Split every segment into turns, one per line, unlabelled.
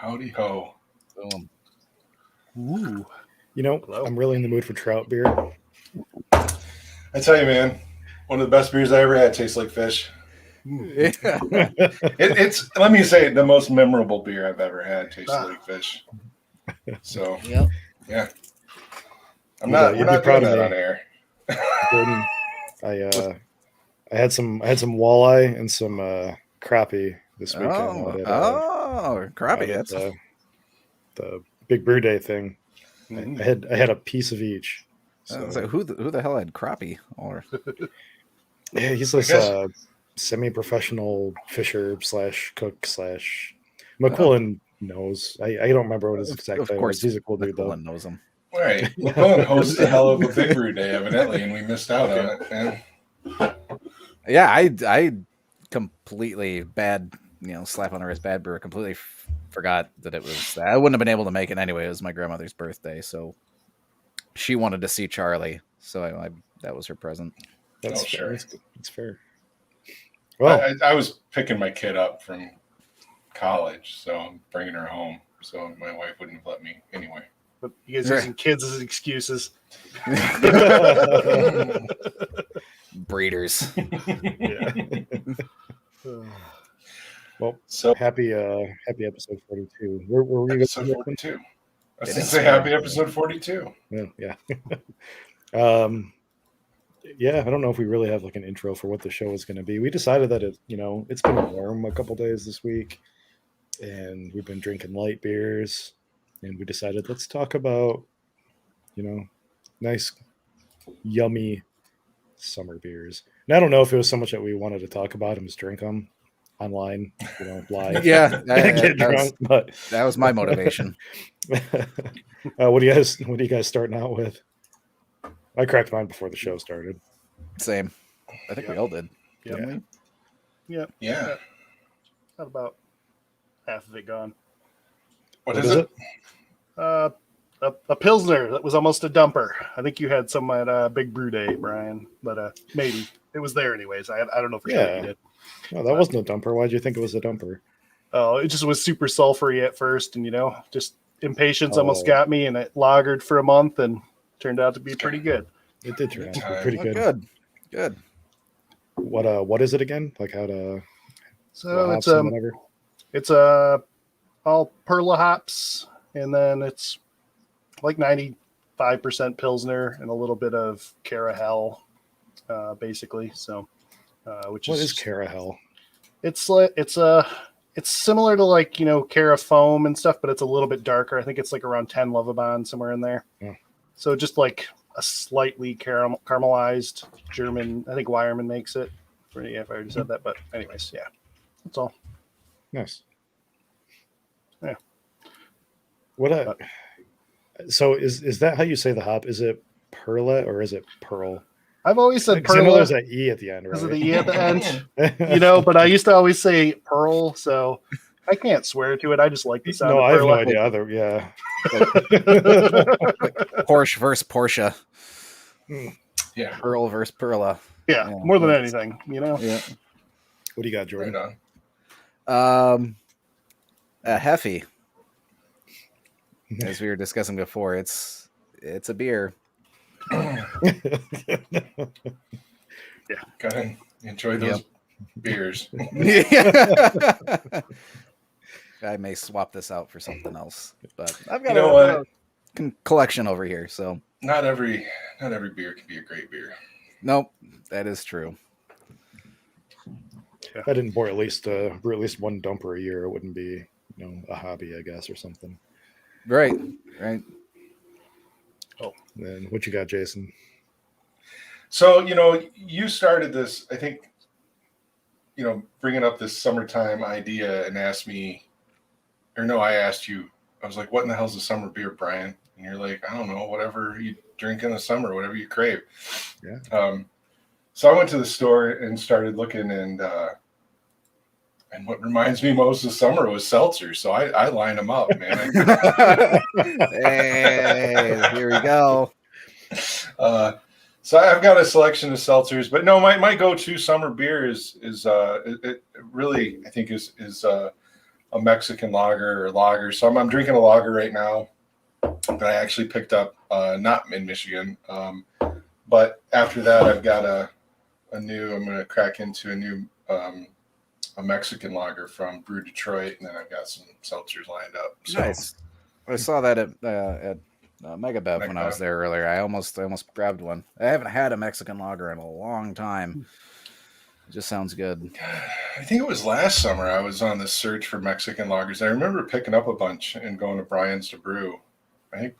Howdy ho.
Ooh.
You know, I'm really in the mood for trout beer.
I tell you, man, one of the best beers I ever had tastes like fish.
Yeah.
It's let me say the most memorable beer I've ever had tasted like fish. So yeah. We're not doing that on air.
Jordan, I had some walleye and some crappie this weekend.
Crappie! That's
the Big Brew Day thing. I had a piece of each.
So who the hell had crappie? Or
yeah, he's this semi-professional fisher / cook / McQuillan knows. I don't remember what his exact title was. He's a cool dude, though.
McQuillan knows him.
All right. McQuillan hosts a hell of a Big Brew Day, evidently, and we missed out on it, man.
Yeah, I completely slap on the wrist bad brewer. Completely forgot that it was. I wouldn't have been able to make it anyway. It was my grandmother's birthday, so she wanted to see Charlie, so that was her present.
That's
sure.
That's fair. Well,
I was picking my kid up from college, so I'm bringing her home. So my wife wouldn't have let me anyway.
But you guys using kids as excuses.
Breeders.
Well, so happy episode 42. Where were you guys?
Episode 42. I was going to say happy episode 42.
Yeah. Yeah, I don't know if we really have like an intro for what the show is going to be. We decided that it's been warm a couple days this week, and we've been drinking light beers, and we decided let's talk about nice, yummy summer beers. And I don't know if it was so much that we wanted to talk about them as drink them online, live.
Yeah,
get drunk. But
that was my motivation.
What do you guys starting out with? I cracked mine before the show started.
Same. I think we all did.
Yep.
Yeah.
Got about half of it gone.
What is it?
A Pilsner that was almost a dumper. I think you had some at Big Brew Day, Brian, but maybe. It was there anyways. I don't know for sure if you did.
No, that wasn't a dumper. Why'd you think it was a dumper?
Oh, it just was super sulfury at first, and just impatience almost got me, and it lagered for a month and turned out to be pretty good.
It did turn out to be pretty good.
Good.
What is it again? Like how to?
So it's all Perla hops, and then it's like 95% Pilsner and a little bit of Carahel, basically. So, what is
Carahel?
It's similar to like Cara foam and stuff, but it's a little bit darker. I think it's like around 10 Lovabond, somewhere in there.
Yeah.
So just like a slightly caramelized German. I think Weyermann makes it. If I already said that, but anyways, yeah, that's all.
Nice.
Yeah.
So is that how you say the hop? Is it Perla or is it Pearl?
I've always said Perla.
I know there's an E at the end, right?
Because of the E at the end, but I used to always say Pearl, so I can't swear to it. I just like the sound of Perla.
I have no idea either. Yeah.
Porsche versus Porsche.
Yeah.
Pearl versus Perla.
Yeah, more than anything,
Yeah.
What do you got, Jordan?
Right on. A Heffy. As we were discussing before, it's a beer.
Yeah.
Go ahead. Enjoy those beers.
I may swap this out for something else, but I've got a collection over here. So
not every beer can be a great beer.
Nope, that is true.
If I didn't brew at least one dumper a year, it wouldn't be a hobby, I guess, or something.
Right.
Oh, then what you got, Jason?
So you started this, I think, bringing up this summertime idea and asked me, or no, I asked you. I was like, "What in the hell's a summer beer, Brian?" And you're like, "I don't know, whatever you drink in the summer, whatever you crave."
Yeah.
So I went to the store and started looking, and what reminds me most of summer was Seltzer. So I lined them up, man.
Hey, here we go.
So I've got a selection of seltzers, but no, my go-to summer beer is it really, I think is a Mexican lager or lager. So I'm drinking a lager right now that I actually picked up, not in Michigan. But after that, I've got I'm going to crack into a new a Mexican lager from Brew Detroit, and then I've got some seltzers lined up. So,
Nice. I saw that at Mega Bev when I was there earlier. I almost grabbed one. I haven't had a Mexican lager in a long time. It just sounds good.
I think it was last summer I was on this search for Mexican lagers. I remember picking up a bunch and going to Brian's to brew. I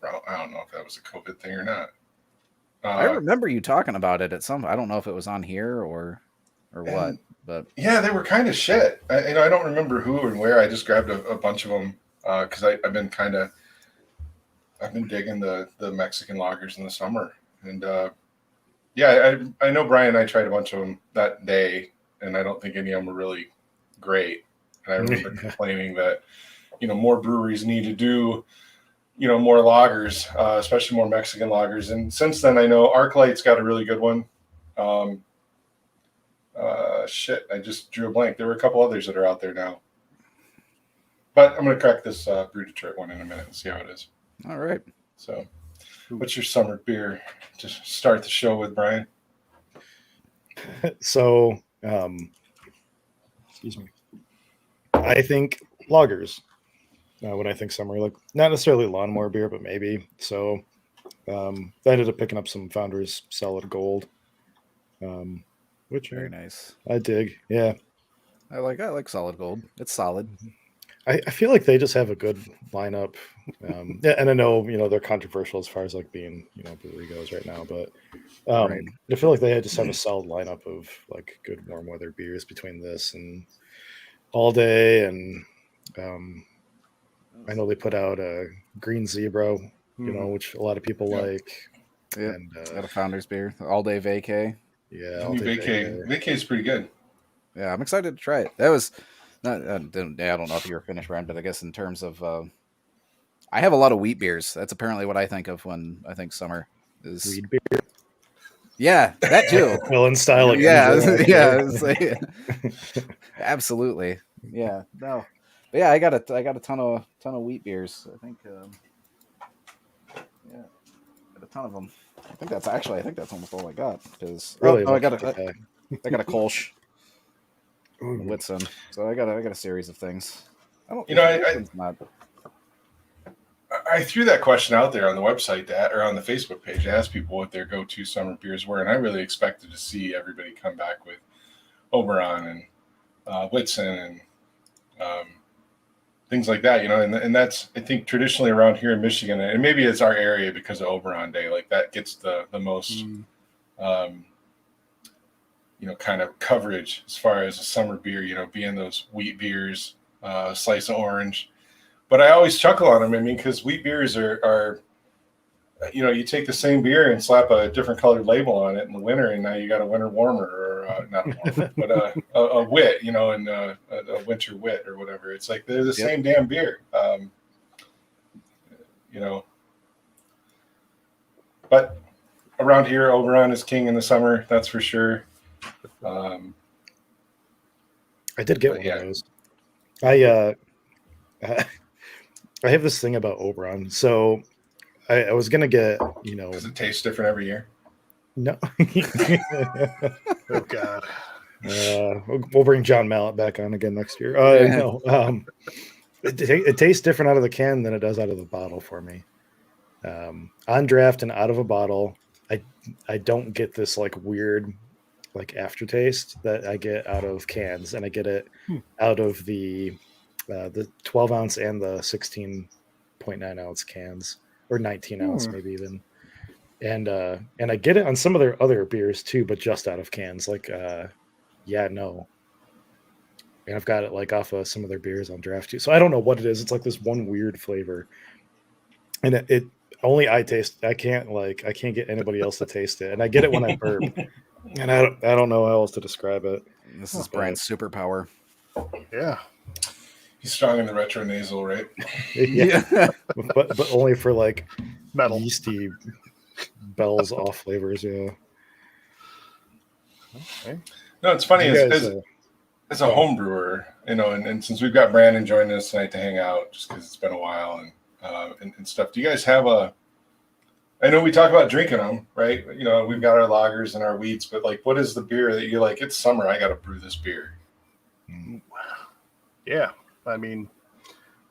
don't know if that was a COVID thing or not.
I remember you talking about it at some. I don't know if it was on here or what, but
yeah, they were kind of shit. I don't remember who and where. I just grabbed a bunch of them because I've been digging the Mexican lagers in the summer, and yeah, I know Brian and I tried a bunch of them that day, and I don't think any of them were really great. And I remember complaining that more breweries need to do more lagers, especially more Mexican lagers. And since then, I know ArcLight's got a really good one. Shit, I just drew a blank. There were a couple others that are out there now. But I'm going to crack this Brew Detroit one in a minute and see how it is.
All right.
So, what's your summer beer to start the show with, Brian?
So, excuse me. I think lagers. When I think summer, like not necessarily lawnmower beer, but maybe. So, I ended up picking up some Founders Solid Gold, which
Very nice.
I dig. Yeah,
I like Solid Gold. It's solid.
I feel like they just have a good lineup. Yeah, and I know they're controversial as far as like being brewery goes right now, but
Right.
I feel like they just have a solid lineup of like good warm weather beers between this and All Day, and I know they put out a Green Zebra, which a lot of people like.
Yeah,
And
got a Founders beer, All Day Vacay.
yeah,
Vacay is pretty good.
Yeah, I'm excited to try it. That was not. I don't know if you were finished, Ryan, but I guess in terms of, I have a lot of wheat beers. That's apparently what I think of when I think summer is.
Weed beer.
Yeah, that too.
Villain style. Like
Yeah,
MJ.
yeah, it's like- absolutely. Yeah, no, but yeah, I got a ton of wheat beers. I think, yeah, got a ton of them. I think that's almost all I got because
Really?
I got a Kolsch. Whitson. So I got a series of things. I don't.
I threw that question out there on the website or on the Facebook page. I asked people what their go-to summer beers were, and I really expected to see everybody come back with Oberon and Whitson and things like that. And that's, I think, traditionally around here in Michigan, and maybe it's our area because of Oberon Day. Like that gets the most kind of coverage as far as a summer beer, being those wheat beers, slice of orange. But I always chuckle on them. I mean, because wheat beers are, you take the same beer and slap a different colored label on it in the winter, and now you got a winter warmer, or not a warmer, but a wit, and a winter wit or whatever. It's like they're the same damn beer, But around here, Oberon is king in the summer. That's for sure.
I did get one of those. I have this thing about Oberon. So I was gonna get,
Does it taste different every year?
No.
Oh God.
We'll bring John Mallet back on again next year. No. It tastes different out of the can than it does out of the bottle for me. On draft and out of a bottle, I don't get this like weird like aftertaste that I get out of cans, and I get it out of the 12 ounce and the 16.9 ounce cans, or 19 ounce maybe even. And I get it on some of their other beers too, but just out of cans. Like no. And I've got it like off of some of their beers on draft too. So I don't know what it is. It's like this one weird flavor. And it only I taste. I can't get anybody else to taste it. And I get it when I burp. And I don't know how else to describe it.
This is Brian's superpower.
Yeah.
He's strong in the retronasal, right?
Yeah. but only for like
Metal.
yeasty bells off flavors, yeah.
Okay.
No, it's funny. as a home brewer, and since we've got Brandon joining us tonight to hang out, just because it's been a while and stuff. Do you guys have I know we talk about drinking them, right? We've got our lagers and our wheats, but like, what is the beer that you're like, it's summer, I got to brew this beer?
Yeah. I mean,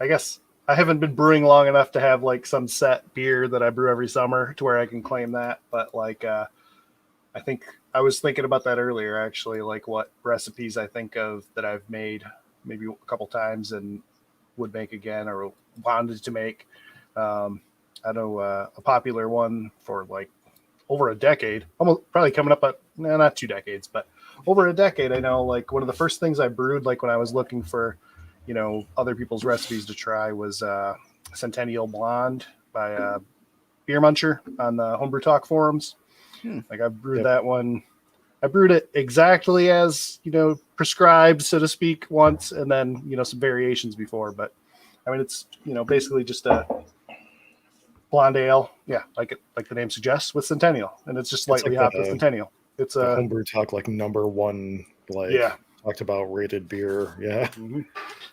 I guess I haven't been brewing long enough to have like some set beer that I brew every summer to where I can claim that. But like, I think I was thinking about that earlier, actually, like what recipes I think of that I've made maybe a couple times and would make again or wanted to make. I know a popular one for like over a decade, almost probably coming up at not 2 decades, but over a decade. I know like one of the first things I brewed, like when I was looking for, other people's recipes to try was Centennial Blonde by Beer Muncher on the Homebrew Talk forums. Like I brewed that one. I brewed it exactly as, prescribed, so to speak, once, and then, some variations before. But I mean, it's, basically just a blonde ale. Yeah. Like the name suggests, with Centennial. And it's just slightly hopped with Centennial. It's
a Homebrew Talk, like #1, talked about rated beer. Yeah.
Mm-hmm.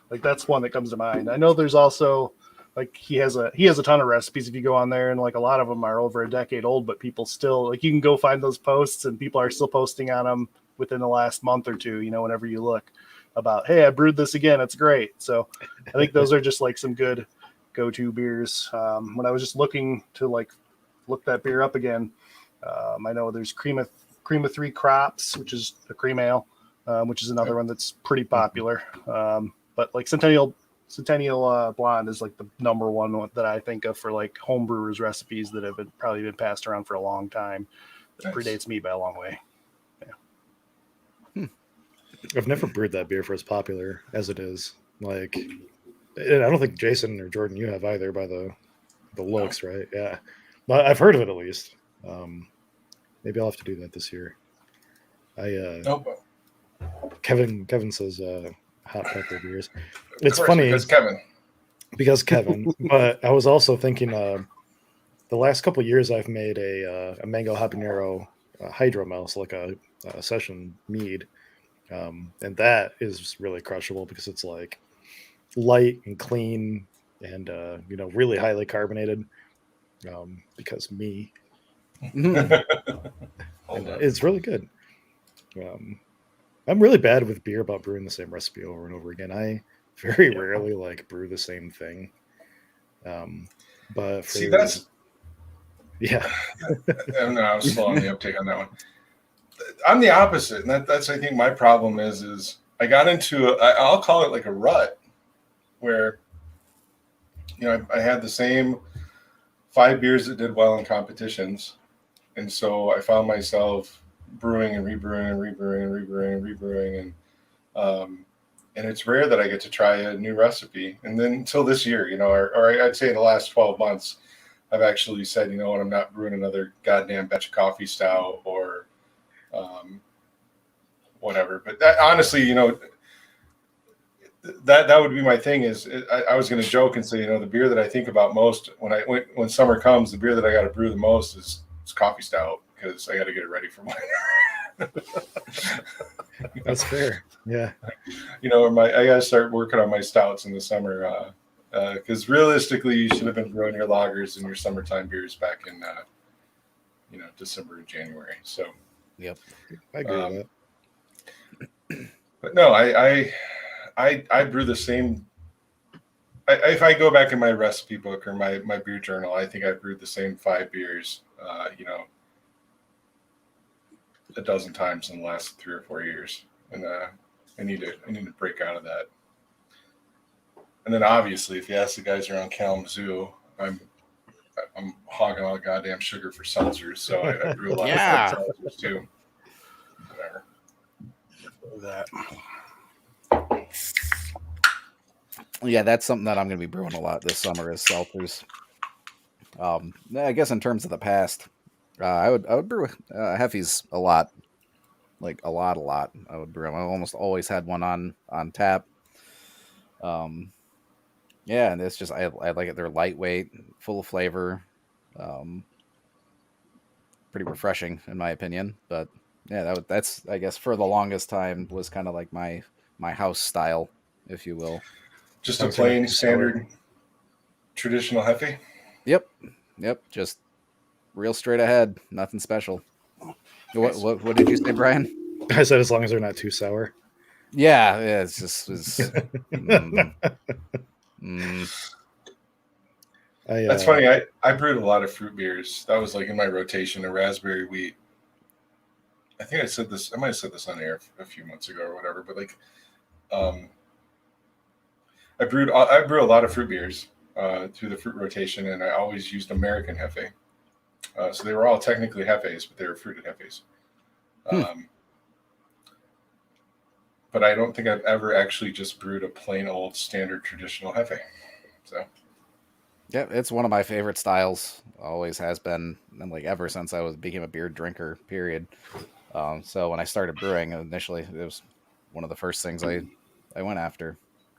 Like that's one that comes to mind. I know there's also like he has a ton of recipes if you go on there, and like a lot of them are over a decade old, but people still like you can go find those posts and people are still posting on them within the last month or two, whenever you look about, hey, I brewed this again, it's great. So I think those are just like some good go-to beers. When I was just looking to like look that beer up again, I know there's cream of 3 crops, which is a cream ale, which is another one that's pretty popular. But like Centennial Blonde is like the #1 that I think of for like homebrewers recipes that have probably been passed around for a long time. That predates me by a long way. Yeah.
I've never brewed that beer for as popular as it is. Like, and I don't think Jason or Jordan, you have either by the looks, right? Yeah, but I've heard of it at least. Maybe I'll have to do that this year. Kevin says hot pepper beers. It's funny because Kevin. But I was also thinking the last couple of years I've made a mango habanero Hydra mouse, like a session mead, and that is really crushable because it's like light and clean and really highly carbonated. Because me, and, it's really good. I'm really bad with beer about brewing the same recipe over and over again. I very rarely like brew the same thing. But
see, that's
I
was slow on the uptake on that one. I'm the opposite, and that's I think my problem is I got into I'll call it like a rut where I had the same 5 beers that did well in competitions, and so I found myself brewing and rebrewing and rebrewing and rebrewing and rebrewing, and it's rare that I get to try a new recipe. And then until this year, or I'd say in the last 12 months, I've actually said, you know what, I'm not brewing another goddamn batch of coffee stout or whatever. But that, honestly, that would be my thing. I was going to joke and say, the beer that I think about most when summer comes, the beer that I got to brew the most is coffee stout, because I got to get it ready for winter.
That's fair. Yeah.
I got to start working on my stouts in the summer, because realistically, you should have been brewing your lagers and your summertime beers back in, December and January. So,
yep, I agree with
that. But no, I brew the same. If I go back in my recipe book or my beer journal, I think I brewed the same 5 beers, a dozen times in the last 3 or 4 years, and I need to break out of that. And then obviously, if you ask the guys around Kalamazoo, I'm hogging all the goddamn sugar for seltzers, so I brew a lot of seltzers too. Whatever.
That.
Yeah, that's something that I'm going to be brewing a lot this summer is seltzers. I guess in terms of the past, I would brew Heffies a lot, like a lot. I would brew them. I almost always had one on tap. Yeah, and it's just I like it. They're lightweight, full of flavor, pretty refreshing in my opinion. But yeah, that's I guess for the longest time was kind of like my my house style, if you will.
Just a
Sounds
plain
like
standard traditional hefe.
Yep. Just real straight ahead. Nothing special. What did you say, Brian?
I said as long as they're not too sour.
Yeah, it's just
That's funny. I brewed a lot of fruit beers. That was like in my rotation, a raspberry wheat. I think I said this. I might have said this on air a few months ago or whatever. But like, I brew a lot of fruit beers through the fruit rotation, and I always used American hefe. So they were all technically hefes, but they were fruited hefes. But I don't think I've ever actually just brewed a plain old standard traditional hefe. So.
Yeah, it's one of my favorite styles. Always has been, and like ever since I became a beer drinker. Period. So when I started brewing initially, it was one of the first things I went after.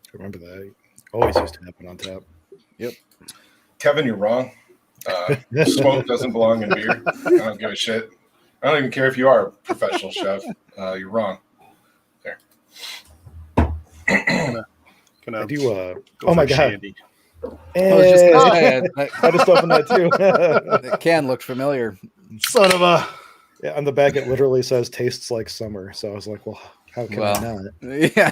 I remember that. Always used to happen on tap.
Yep.
Kevin, you're wrong. Smoke doesn't belong in beer. I don't give a shit. I don't even care if you are a professional chef. You're wrong. There.
Gonna
I do.
go
Oh my
for
god!
Shandy.
I was just gonna say,
I just opened that too.
the can looked familiar.
Son of a.
Yeah, on the back it literally says "tastes like summer," so I was like, "Well, how can I not?"
Yeah.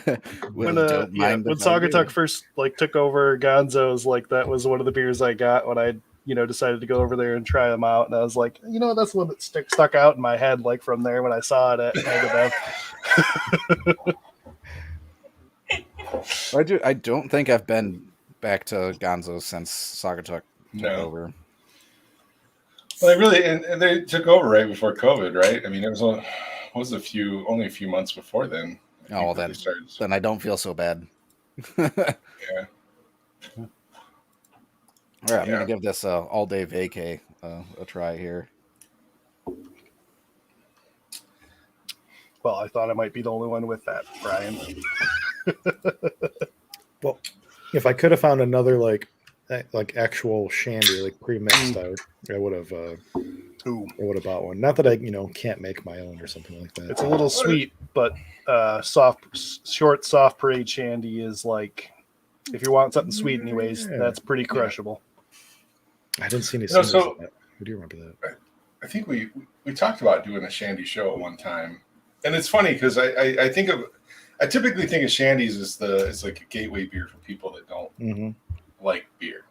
When Saugatuck first like took over Gonzo's, like that was one of the beers I got when I decided to go over there and try them out, and I was like, that's the one that stuck out in my head like from there when I saw it at Megadeth.
I don't think I've been back to Gonzo's since Saugatuck took over.
Well, they took over right before COVID, right? I mean, it was only a few months before then.
Oh, well, then I don't feel so bad.
Yeah.
All right, I'm gonna give this all day vacay a try here.
Well, I thought I might be the only one with that, Brian.
Well, if I could have found another like actual Shandy, like pre-mixed, I would have bought one. Not that I can't make my own or something like that.
It's a little sweet, but short soft parade Shandy is like, if you want something sweet anyways, that's pretty crushable.
I didn't see any singles of that. I do remember that.
I think we talked about doing a Shandy show at one time, and it's funny because I typically think of Shandies as like a gateway beer for people that don't like beer,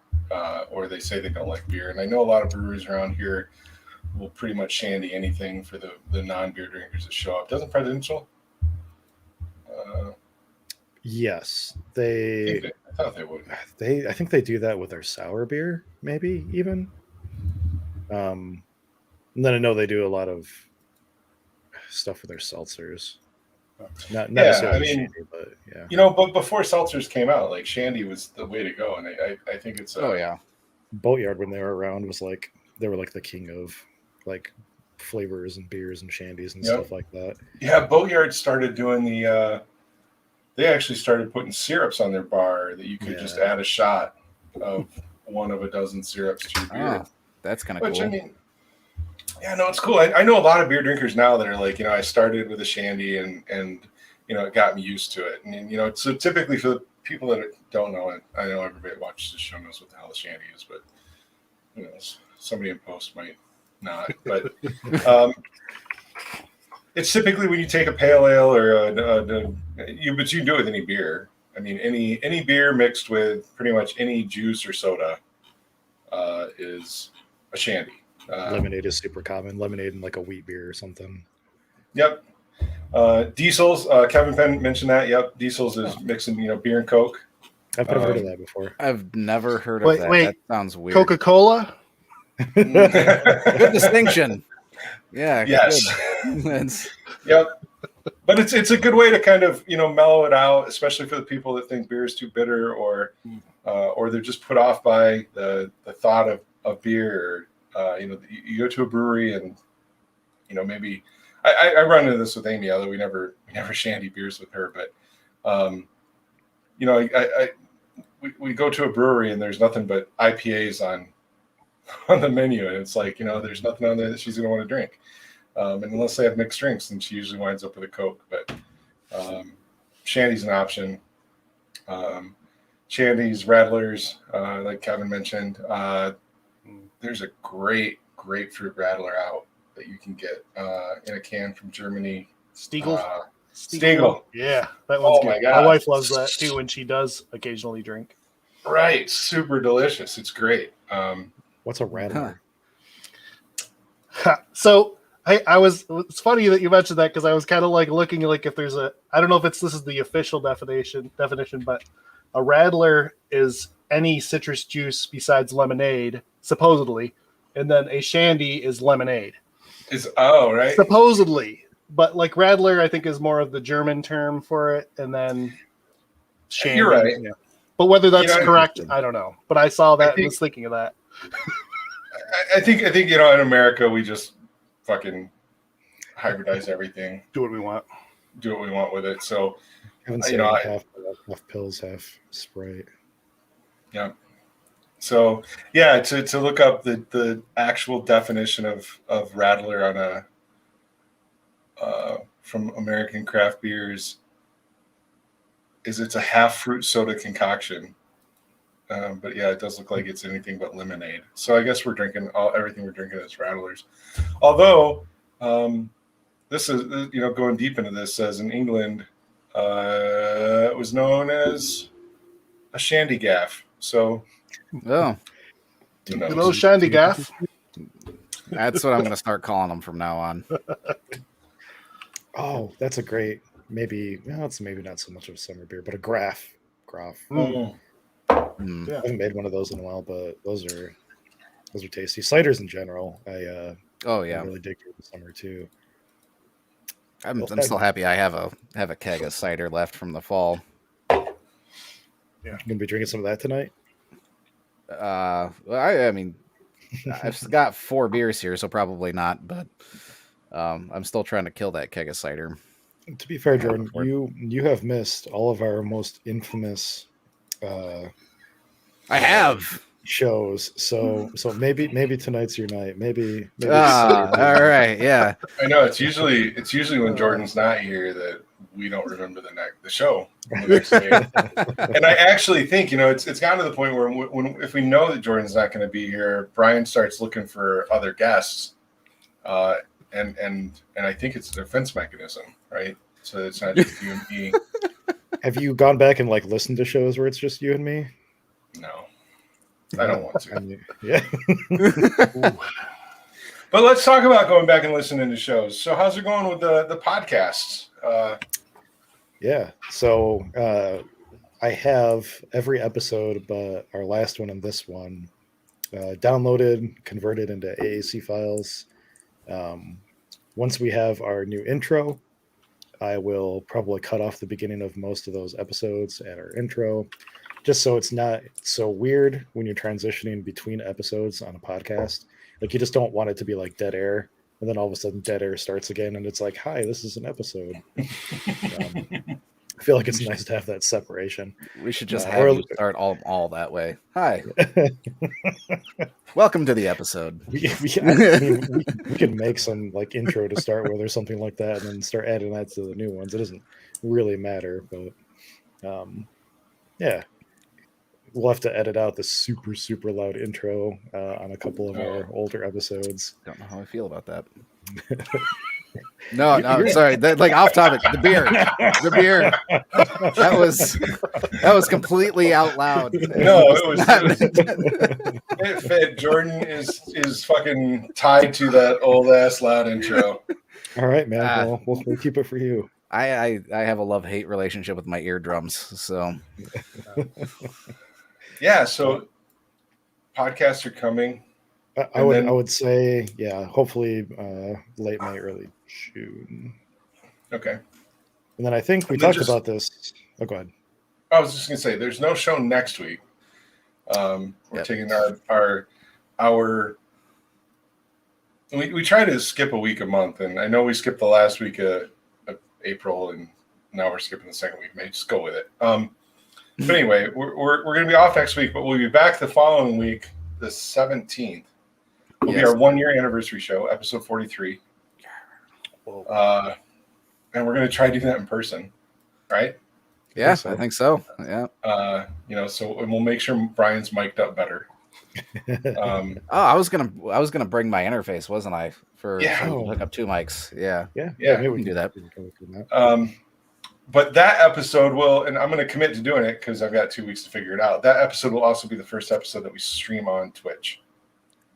or they say they don't like beer. And I know a lot of breweries around here will pretty much Shandy anything for the non-beer drinkers that show up. Doesn't Presidential?
Yes,
I thought they would.
I think they do that with their sour beer, maybe even. And then I know they do a lot of stuff with their seltzers. Not necessarily Shandy, but yeah.
But before seltzers came out, like Shandy was the way to go, and I think it's.
Boatyard, when they were around, was like they were like the king of like flavors and beers and shandies and stuff like that.
Yeah, Boatyard started doing they actually started putting syrups on their bar that you could just add a shot of one of a dozen syrups to your beer.
That's kind of cool.
I mean, it's cool. I know a lot of beer drinkers now that are like, I started with a Shandy and it got me used to it. And, so typically for the people that don't know it, I know everybody that watches the show knows what the hell a Shandy is, but who knows? Somebody in post might not. But it's typically when you take a pale ale or but you can do it with any beer. I mean, any beer mixed with pretty much any juice or soda is a Shandy.
Lemonade is super common. Lemonade and like a wheat beer or something.
Yep. Diesels. Kevin Penn mentioned that. Yep. Diesels is mixing, beer and Coke.
I've never heard of that before.
I've never heard of that. That sounds weird.
Coca-Cola?
Good distinction. Yeah.
Yes. Yep. But it's a good way to kind of, mellow it out, especially for the people that think beer is too bitter or they're just put off by the thought of beer. You go to a brewery and, maybe I run into this with Amy, although we never Shandy beers with her, but, we go to a brewery and there's nothing but IPAs on the menu. And it's like, there's nothing on there that she's going to want to drink. And unless they have mixed drinks, then she usually winds up with a Coke, but, Shandy's an option. Shandy's, Rattlers, like Kevin mentioned. There's a great grapefruit rattler out that you can get in a can from Germany.
Stiegel.
Stiegel.
Yeah, that one's
Oh my
good.
God.
My wife loves that too when she does occasionally drink.
Right. Super delicious. It's great.
What's a rattler?
So it's funny that you mentioned that because I was kind of like looking like if there's I don't know if this is the official definition, but a rattler is any citrus juice besides lemonade, supposedly, and then a shandy is lemonade.
Right.
Supposedly, but like rattler, I think is more of the German term for it, and then shandy.
You're right.
Yeah. But whether that's correct,
interesting.
I don't know. But I saw that and was thinking of that.
I think in America we just fucking hybridize everything.
Do what we want.
Do what we want with it. So
Haven't seen half pills, half Sprite.
Yeah. So yeah, to look up the actual definition of rattler on from American Craft Beers is it's a half fruit soda concoction. But yeah, it does look like it's anything but lemonade. So I guess we're drinking everything we're drinking is Rattlers. Although this is going deep into this, says in England it was known as a shandy gaff. So
Oh,
who knows?
Good old Shandy Gaff.
that's what I'm going to start calling them from now on.
Oh, that's a great it's maybe not so much of a summer beer, but a graf.
Mm.
I haven't made one of those in a while, but those are tasty. Ciders in general, I really dig in the summer too.
I'm still happy I have a keg of cider left from the fall.
Yeah, gonna be drinking some of that tonight.
I mean, I've got 4 beers here, so probably not. But I'm still trying to kill that keg of cider.
To be fair, Jordan, you have missed all of our most infamous.
I have
shows, so maybe tonight's your night. Maybe.
All right, yeah.
I know it's usually when Jordan's not here that we don't remember the show the next day. And I actually think it's gotten to the point where if we know that Jordan's not going to be here, Brian starts looking for other guests, and I think it's a defense mechanism, right? So it's not just you and me.
Have you gone back and listened to shows where it's just you and me?
No, I don't want to.
Yeah.
But let's talk about going back and listening to shows. So how's it going with the podcasts?
Yeah. So I have every episode but our last one and this one downloaded, converted into AAC files. Once we have our new intro, I will probably cut off the beginning of most of those episodes at our intro, just so it's not so weird when you're transitioning between episodes on a podcast. Like, you just don't want it to be like dead air, and then all of a sudden dead air starts again, and it's like, hi, this is an episode. I feel like it's nice to have that separation.
We should just have you start all that way. Hi. Welcome to the episode.
We can make some intro to start with or something like that, and then start adding that to the new ones. It doesn't really matter, but yeah, we'll have to edit out the super, super loud intro on a couple of our older episodes.
Don't know how I feel about that. No, sorry. Off topic. The beer. That was completely out loud.
No, it fit. Jordan is fucking tied to that old ass loud intro.
All right, man. We'll keep it for you.
I have a love-hate relationship with my eardrums, so
yeah. So podcasts are coming.
I would say, yeah, hopefully late May, early June.
Okay.
And then I think we talked about this. Oh, go ahead.
I was just gonna say, there's no show next week. We're taking our we try to skip a week a month, and I know we skipped the last week of April, and now we're skipping the second week. Maybe just go with it. But anyway, we're gonna be off next week, but we'll be back the following week, the 17th. Will be our 1-year anniversary show, episode 43. And we're going to try doing that in person, right?
Yeah,
so.
I think so. Yeah.
So we'll make sure Brian's mic'd up better.
Oh, I was gonna bring my interface, wasn't I? For
Yeah.
so we can hook up 2 mics. Yeah.
yeah, maybe we
can do that.
We can go through that.
But that episode will, and I'm going to commit to doing it because I've got 2 weeks to figure it out. That episode will also be the first episode that we stream on Twitch.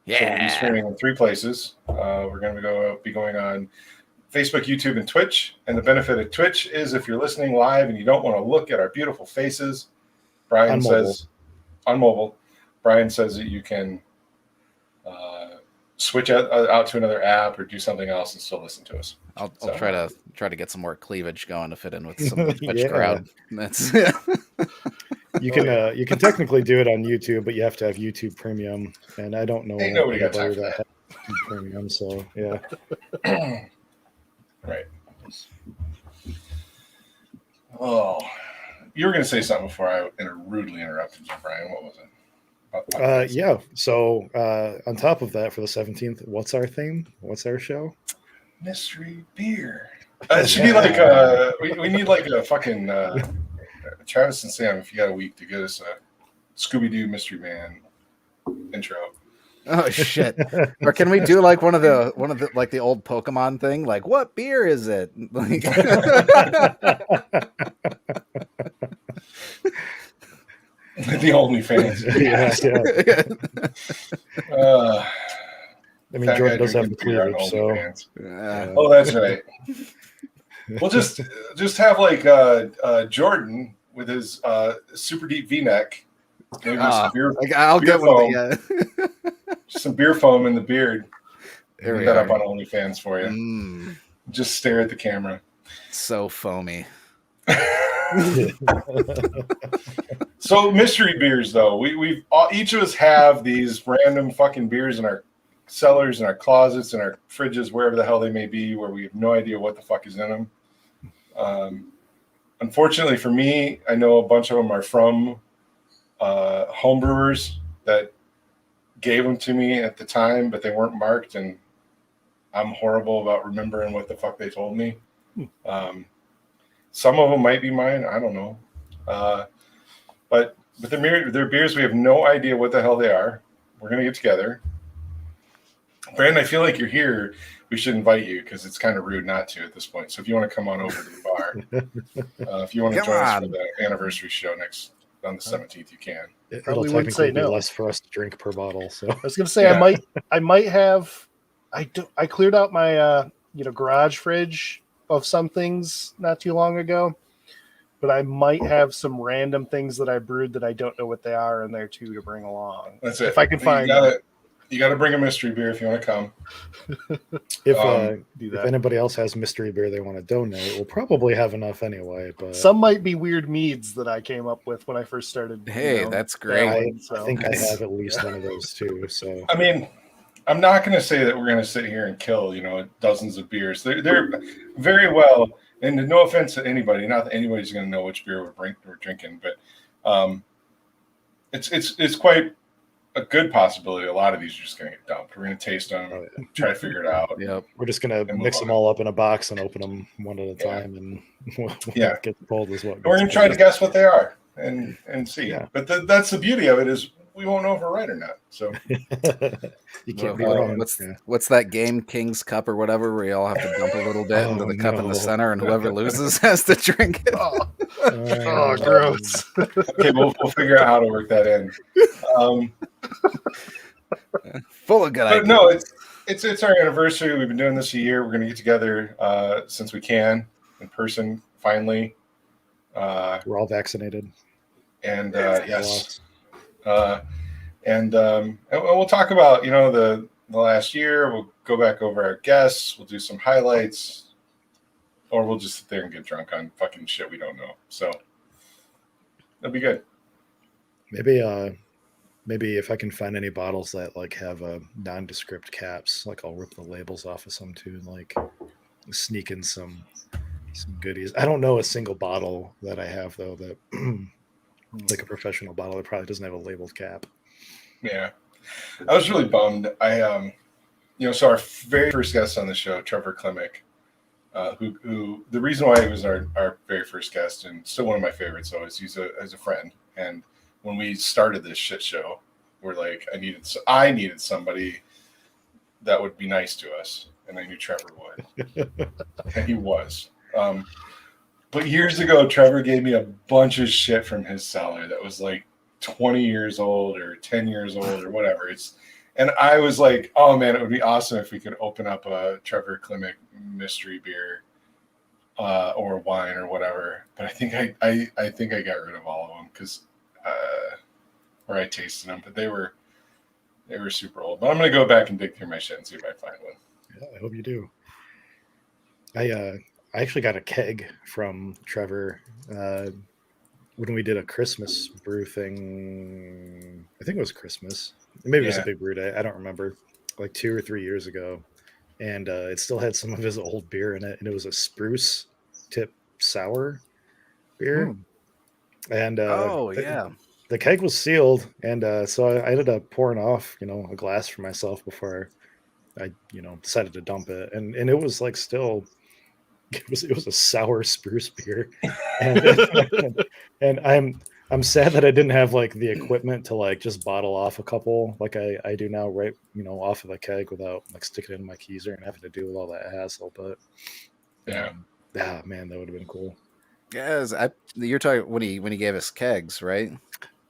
Yeah.
So we'll be streaming in 3 places. We're going to be going on Facebook, YouTube, and Twitch. And the benefit of Twitch is if you're listening live and you don't want to look at our beautiful faces, Brian says on mobile, Brian says that you can switch out to another app or do something else and still listen to us.
I'll try to get some more cleavage going to fit in with some of the Twitch
Yeah.
crowd. That's
You can technically do it on YouTube, but you have to have YouTube Premium, and I don't know
Ain't nobody got time for
that has YouTube Premium. So yeah,
Right. Oh, you were going to say something before I rudely interrupted you, Brian. What was it? About the podcast?
yeah. So on top of that, for the 17th, what's our theme? What's our show?
Mystery beer. It should be like we need like a fucking Travis and Sam. If you got a week to get us a Scooby Doo Mystery Man intro.
oh shit. Or can we do like one of the like the old Pokemon thing? Like, what beer is it? Like,
The OnlyFans.
yeah. I mean,
Fat
Jordan
guy
does have the
drinking beer on
cleavage, so
OnlyFans. Oh, that's right. We'll just have like Jordan with his super deep V-neck. Maybe some beer.
I'll
beer
get one. Yeah.
Some beer foam in the beard.
There we
Put that
are.
up on OnlyFans for you. Just stare at the camera.
So foamy.
So mystery beers, though, we've all, each of us have these random fucking beers in our cellars, in our closets, in our fridges, wherever the hell they may be, where we have no idea what the fuck is in them. Unfortunately for me, I know a bunch of them are from homebrewers that gave them to me at the time, but they weren't marked, and I'm horrible about remembering what the fuck they told me. Some of them might be mine. I don't know. But they're beers, we have no idea what the hell they are. We're going to get together. Brandon, I feel like you're here. We should invite you because it's kind of rude not to at this point. So if you want to come on over to the bar, if you want to join us for the anniversary show on the 17th, you can.
It'll
wouldn't say
technically be
no.
less for us to drink per bottle. So
I was gonna say
Yeah.
I might have. I cleared out my garage fridge of some things not too long ago, but I might have some random things that I brewed that I don't know what they are in there too to bring along.
That's it.
If I can find them.
You got to bring a mystery beer if you want to come.
if
Do
if
that.
anybody else has mystery beer they want to donate, we'll probably have enough anyway. But
Some might be weird meads that I came up with when I first started.
Hey, that's great.
I think I have at least one of those too. So
I mean, I'm not going to say that we're going to sit here and kill, dozens of beers. They're very well, and no offense to anybody, not that anybody's going to know which beer we're drinking, but it's quite a good possibility. A lot of these are just going to get dumped. We're going to taste them, try to figure it out.
Yep.
we're just gonna
move
mix
on.
them all up in a box and open them one at a
Yeah.
time, and we'll
Yeah.
get pulled as what.
And we're going to try to guess what they are and see.
Yeah.
But that's the beauty of it is we won't know if we're right or not. So
You can't be
Well,
wrong.
what's that game, King's Cup or whatever, where you all have to dump a little bit into the cup in
no.
the center, and whoever loses has to drink it.
Oh, gross.
okay, we'll figure out how to work that in.
Full of good
But
ideas.
no, it's our anniversary. We've been doing this a year. We're going to get together since we can in person finally.
We're all vaccinated.
And yes, and we'll talk about the last year. We'll go back over our guests. We'll do some highlights, or we'll just sit there and get drunk on fucking shit we don't know. So that'll be good.
Maybe if I can find any bottles that have nondescript caps, I'll rip the labels off of some too, and sneak in some goodies. I don't know a single bottle that I have though that like a professional bottle that probably doesn't have a labeled cap.
Yeah, I was really bummed. So our very first guest on the show, Trevor Klimek, who the reason why he was our very first guest and still one of my favorites, though, is he's a friend. And when we started this shit show, we're like, I needed somebody that would be nice to us, and I knew Trevor would, and he was. But years ago, Trevor gave me a bunch of shit from his cellar that was like 20 years old or 10 years old or whatever. And I was like, oh man, it would be awesome if we could open up a Trevor Klimek mystery beer or wine or whatever. But I think I think I got rid of all of them because or I tasted them, but they were super old. But I'm gonna go back and dig through my shit and see if I find one.
Yeah, I hope you do. I actually got a keg from Trevor when we did a Christmas brew thing. I think it was Christmas. Maybe it was a big brew day. I don't remember. Like 2 or 3 years ago. And it still had some of his old beer in it. And it was a spruce tip sour beer. And the keg was sealed. And so I ended up pouring off, a glass for myself before I, decided to dump it. And it was like still... It was a sour spruce beer, and I'm sad that I didn't have like the equipment to like just bottle off a couple like I do now, right? Off of the keg without like sticking it in my keezer and having to deal with all that hassle. But man, that would have been cool.
Yes, you're talking when he gave us kegs, right?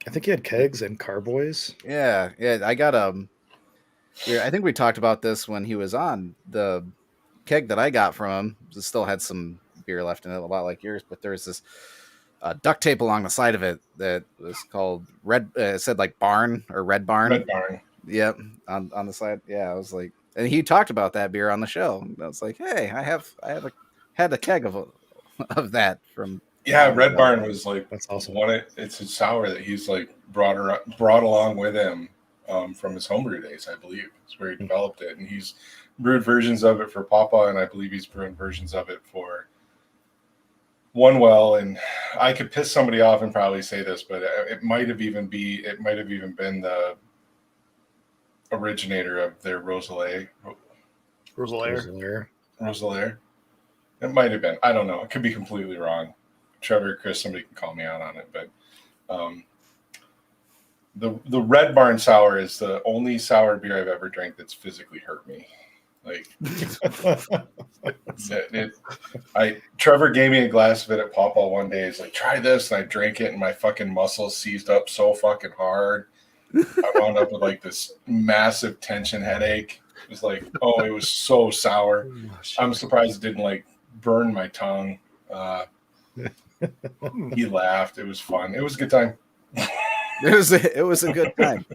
I think he had kegs and carboys.
Yeah. I got I think we talked about this when he was on. The keg that I got from him still had some beer left in it, a lot like yours, but there's this duct tape along the side of it that was called Red. It said like Barn or Red Barn.
Red Barn.
Yep, on the side. Yeah, I was like, and he talked about that beer on the show. I was like, hey, I had a keg of that from.
Yeah, Red Barn was like
that's awesome.
It's a sour that he's like brought along with him from his homebrew days, I believe. It's where he developed it, and he's brewed versions of it for Papa, and I believe he's brewing versions of it for One Well. And I could piss somebody off and probably say this, but it might have even been the originator of their Roselaire. It might have been. I don't know. It could be completely wrong. Trevor, Chris, somebody can call me out on it, but the Red Barn sour is the only sour beer I've ever drank that's physically hurt me. Like Trevor gave me a glass of it at Pawpaw one day. He's like, try this, and I drank it, and my fucking muscles seized up so fucking hard. I wound up with like this massive tension headache. It was like, it was so sour. I'm surprised it didn't like burn my tongue. He laughed. It was fun. It was a good time.
It was a good time.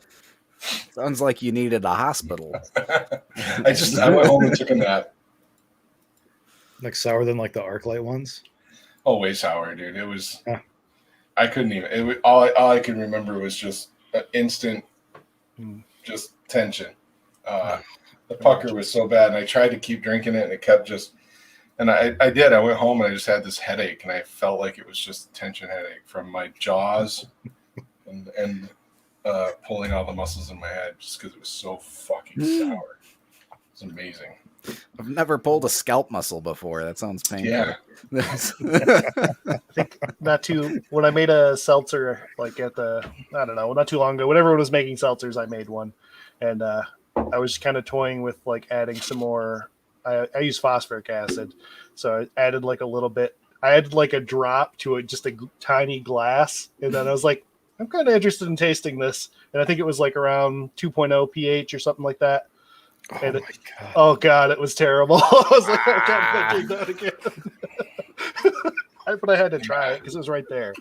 Sounds like you needed a hospital.
I went home and took a nap.
Like sour than like the ArcLight ones?
Oh, way sour, dude. It was. I couldn't even. It was, all I could remember was just an instant, just tension. The pucker was so bad, and I tried to keep drinking it, and it kept just. And I did. I went home and I just had this headache, and I felt like it was just a tension headache from my jaws and pulling all the muscles in my head just because it was so fucking sour. It's amazing.
I've never pulled a scalp muscle before. That sounds painful.
Yeah.
I think when I made a seltzer, like not too long ago, whenever I was making seltzers, I made one. And I was kind of toying with like adding some more. I use phosphoric acid. So I added like a little bit. I added like a drop to just a tiny glass. And then I was like, I'm kind of interested in tasting this. And I think it was like around 2.0 pH or something like that.
Oh, my God.
Oh, God, it was terrible. I was like, I can't drink that again. But I had to try it because it was right there.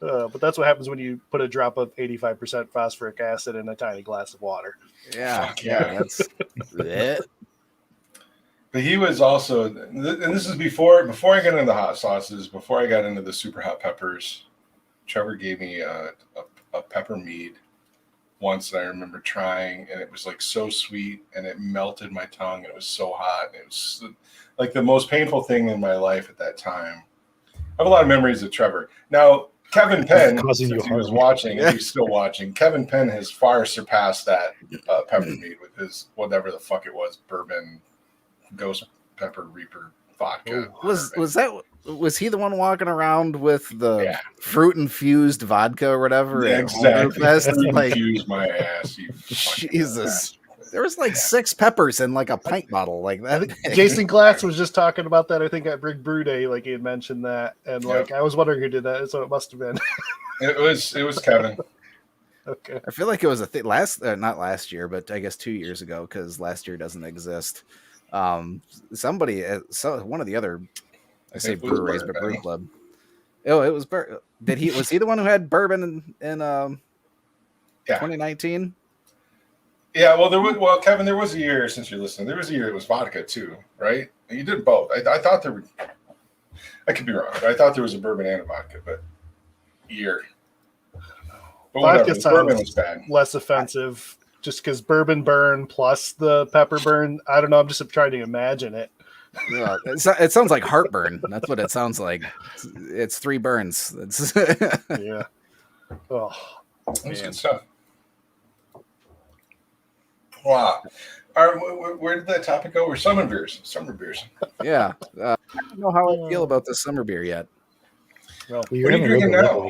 But that's what happens when you put a drop of 85% phosphoric acid in a tiny glass of water.
Yeah. That's it.
But he was also, and this is before I got into the hot sauces, before I got into the super hot peppers. Trevor gave me a pepper mead once that I remember trying, and it was like so sweet, and it melted my tongue. It was so hot. And it was like the most painful thing in my life at that time. I have a lot of memories of Trevor. Now, Kevin Penn, since he was watching, and he's still watching, Kevin Penn has far surpassed that pepper mead with his whatever the fuck it was, bourbon Ghost Pepper Reaper vodka.
Was he the one walking around with the
Yeah.
fruit infused vodka or whatever?
Yeah,
at
exactly.
Homebrew Fest?
Fruit
Like,
infused my ass. You fucking
Jesus.
bastard.
There was like 6 peppers in like a pint bottle, like
I
that.
think
big.
Jason Glatz was just talking about that. I think at Big Brew Day, like he had mentioned that, and like I was wondering who did that, so it must have been.
It was Kevin.
Okay.
I feel like it was a thing not last year, but I guess 2 years ago, because last year doesn't exist. Somebody, one of the other, I say
It was
breweries, but brew
Bourbon.
club. Oh, it was was he the one who had bourbon in 2019?
Yeah, Kevin, there was a year, since you're listening, there was a year it was vodka too, right? You did both. I thought there were, I could be wrong, but I thought there was a bourbon and a vodka, but year. But
Vodka
whatever, bourbon was
sounds
bad.
less offensive, just because bourbon burn plus the pepper burn. I don't know. I'm just trying to imagine it.
Yeah, it sounds like heartburn. That's what it sounds like. It's 3 burns. It's
Yeah. Oh,
That's
man.
good stuff. Wow. All right, where did that topic go? We're summer beers.
yeah. I don't know how I feel about this summer beer yet.
Well,
Well,
What are you drinking now?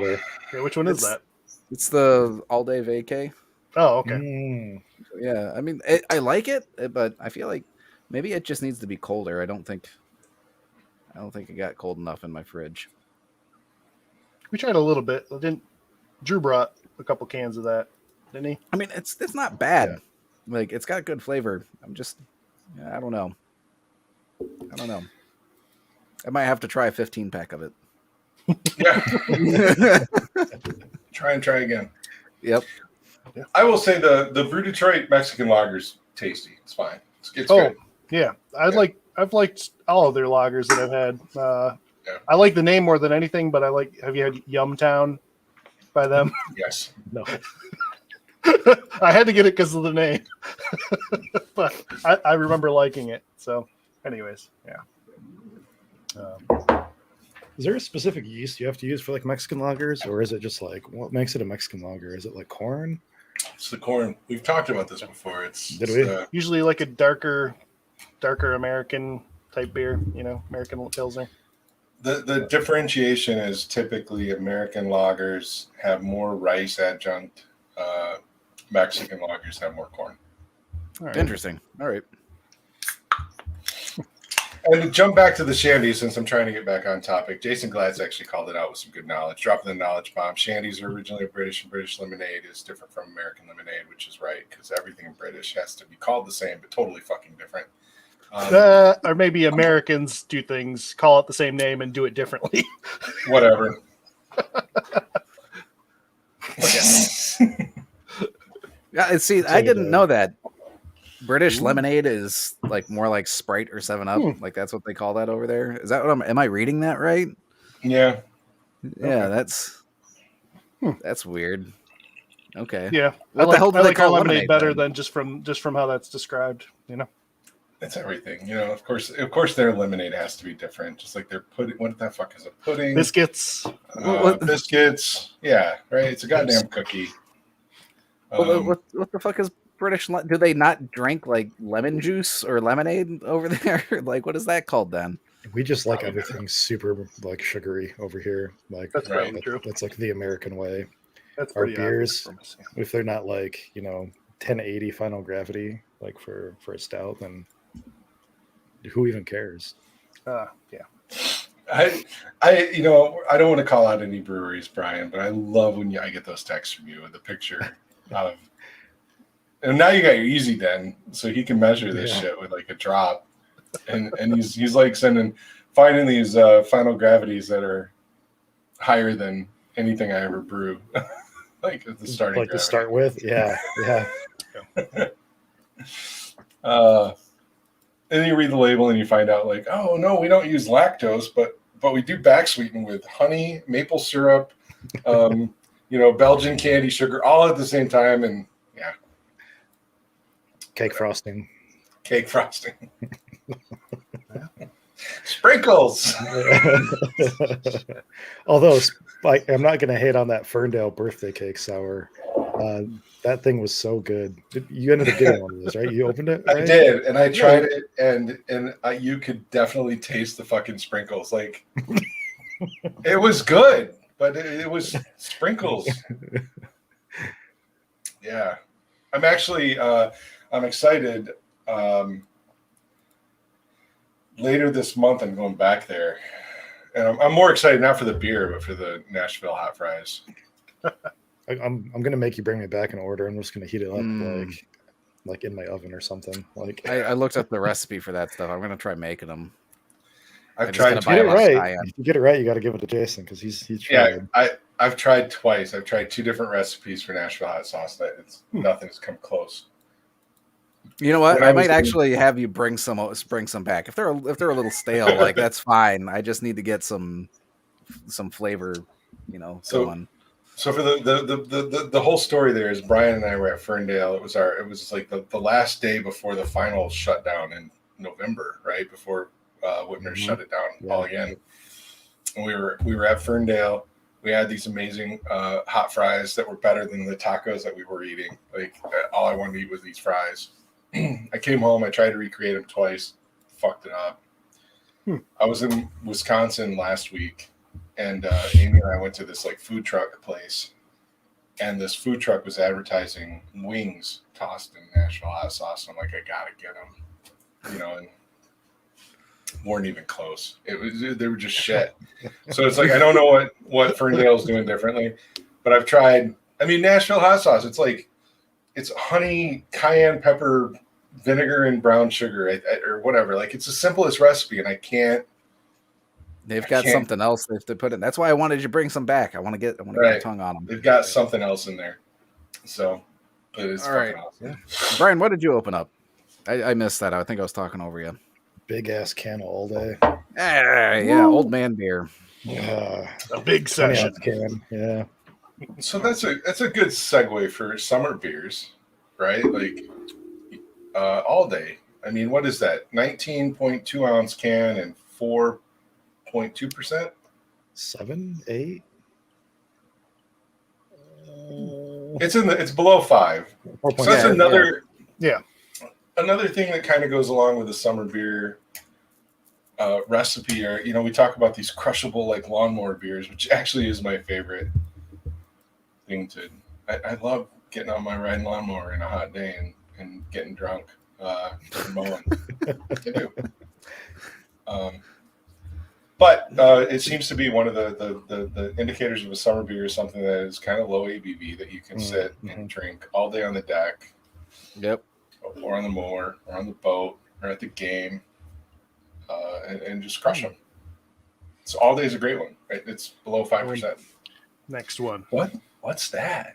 yeah, which one is that?
It's the all day vacay.
Oh, okay.
Mm.
Yeah, I mean, I like it, but I feel like maybe it just needs to be colder. I don't think it got cold enough in my fridge.
We tried a little bit. Drew brought a couple cans of that, didn't he?
I mean, it's not bad.
Yeah.
Like, it's got good flavor. I don't know. I might have to try a 15-pack of it.
Yeah. Try again.
Yep.
I will say the Brew Detroit Mexican lager's tasty. It's fine. It's good.
Yeah. I've liked all of their lagers that I've had.
Yeah.
I like the name more than anything, but have you had Yumtown by them?
Yes.
No. I had to get it because of the name. But I remember liking it. So anyways, yeah.
Is there a specific yeast you have to use for like Mexican lagers, or is it just like what makes it a Mexican lager? Is it like corn?
It's the corn. We've talked about this before. It's
Usually like a darker American type beer, American Pilsner.
the differentiation is typically American lagers have more rice adjunct. Mexican lagers have more corn.
All right.
Interesting. All right.
And to jump back to the Shandy, since I'm trying to get back on topic, Jason Glad's actually called it out with some good knowledge, dropping the knowledge bomb. Shandies are originally British, and British lemonade is different from American lemonade, which is right, because everything British has to be called the same, but totally fucking different.
Or maybe Americans do things, call it the same name, and do it differently.
Whatever.
Yeah, see, I didn't know that. British lemonade is like more like Sprite or 7-Up. Like that's what they call that over there. Is that what am I reading that right?
Yeah.
Yeah, that's weird. Okay.
Yeah,
What the hell do
I
they
like
call
our lemonade better
then?
than just from how that's described.
It's everything. Of course their lemonade has to be different. Just like their pudding. What the fuck is a pudding?
Biscuits.
Biscuits. Yeah, right. It's a goddamn cookie.
What the fuck is British? Do they not drink like lemon juice or lemonade over there? Like, what is that called then?
We just like everything super like sugary over here. Like
That's probably true.
That's like the American way.
That's
Our
pretty
beers,
obvious from us,
if they're not like 1080 final gravity, like for a stout, then who even cares?
yeah.
I don't want to call out any breweries, Brian, but I love when I get those texts from you with the picture of. And now you got your Easy Den, so he can measure this shit with like a drop, and he's like finding these final gravities that are higher than anything I ever brew, like the starting
Like
gravity.
to start with, yeah.
And then you read the label and you find out like, oh no, we don't use lactose, but we do back sweeten with honey, maple syrup, Belgian candy sugar, all at the same time, and yeah,
Cake frosting.
Sprinkles.
Although I'm not going to hate on that Ferndale birthday cake sour. That thing was so good. You ended up getting one of those, right? You opened it, right?
I did, and I tried it, and you could definitely taste the fucking sprinkles. Like, it was good, but it was sprinkles. Yeah, I'm actually I'm excited. Later this month, I'm going back there, and I'm more excited not for the beer, but for the Nashville Hot Fries.
I'm gonna make you bring me back an order. I'm just gonna heat it up like in my oven or something. Like
I looked up the recipe for that stuff. I'm gonna try making them.
I've tried
buy
get it
them off
right.
Scion.
If you get it right, you got to give it to Jason because he's tried.
Yeah, I've tried twice. I've tried 2 different recipes for Nashville hot sauce. That nothing's come close.
You know what?
When
I
I was
might actually have you bring some back. If they're a little stale, like that's fine. I just need to get some flavor, going.
So for the whole story there is Brian and I were at Ferndale. It was like the last day before the final shutdown in November, right before Whitmer shut it down all again. And we were at Ferndale. We had these amazing hot fries that were better than the tacos that we were eating. Like all I wanted to eat was these fries. I came home. I tried to recreate them twice. Fucked it up. I was in Wisconsin last week, and Amy and I went to this like food truck place, and this food truck was advertising wings tossed in Nashville hot sauce. I'm like, I gotta get them, and weren't even close. They were just shit. So it's like I don't know what Ferndale's doing differently, but I've tried. I mean, Nashville hot sauce. It's honey, cayenne pepper, vinegar, and brown sugar, or whatever. Like it's the simplest recipe, and I can't.
They've got something else they have to put in. That's why I wanted you to bring some back. I want to get my tongue on them.
They've got something else in there. So it is
all right.
Awesome.
Yeah. Brian, what did you open up? I missed that. I think I was talking over you.
Big ass can all day.
Yeah, old man beer.
A big session.
Can. Yeah.
So that's a good segue for summer beers, right? Like all day. I mean, what is that? 19.2 ounce can and 4.2%?
7, 8.
It's below 5. So that's another thing that kind of goes along with the summer beer recipe. Or we talk about these crushable like lawnmower beers, which actually is my favorite thing to. I love getting on my riding lawnmower in a hot day and getting drunk and mowing. I do. But it seems to be one of the indicators of a summer beer is something that is kind of low ABV that you can sit and drink all day on the deck.
Yep.
Or on the mower, or on the boat, or at the game, and just crush them. So all day is a great one. Right? It's below 5%.
Next one.
What's that?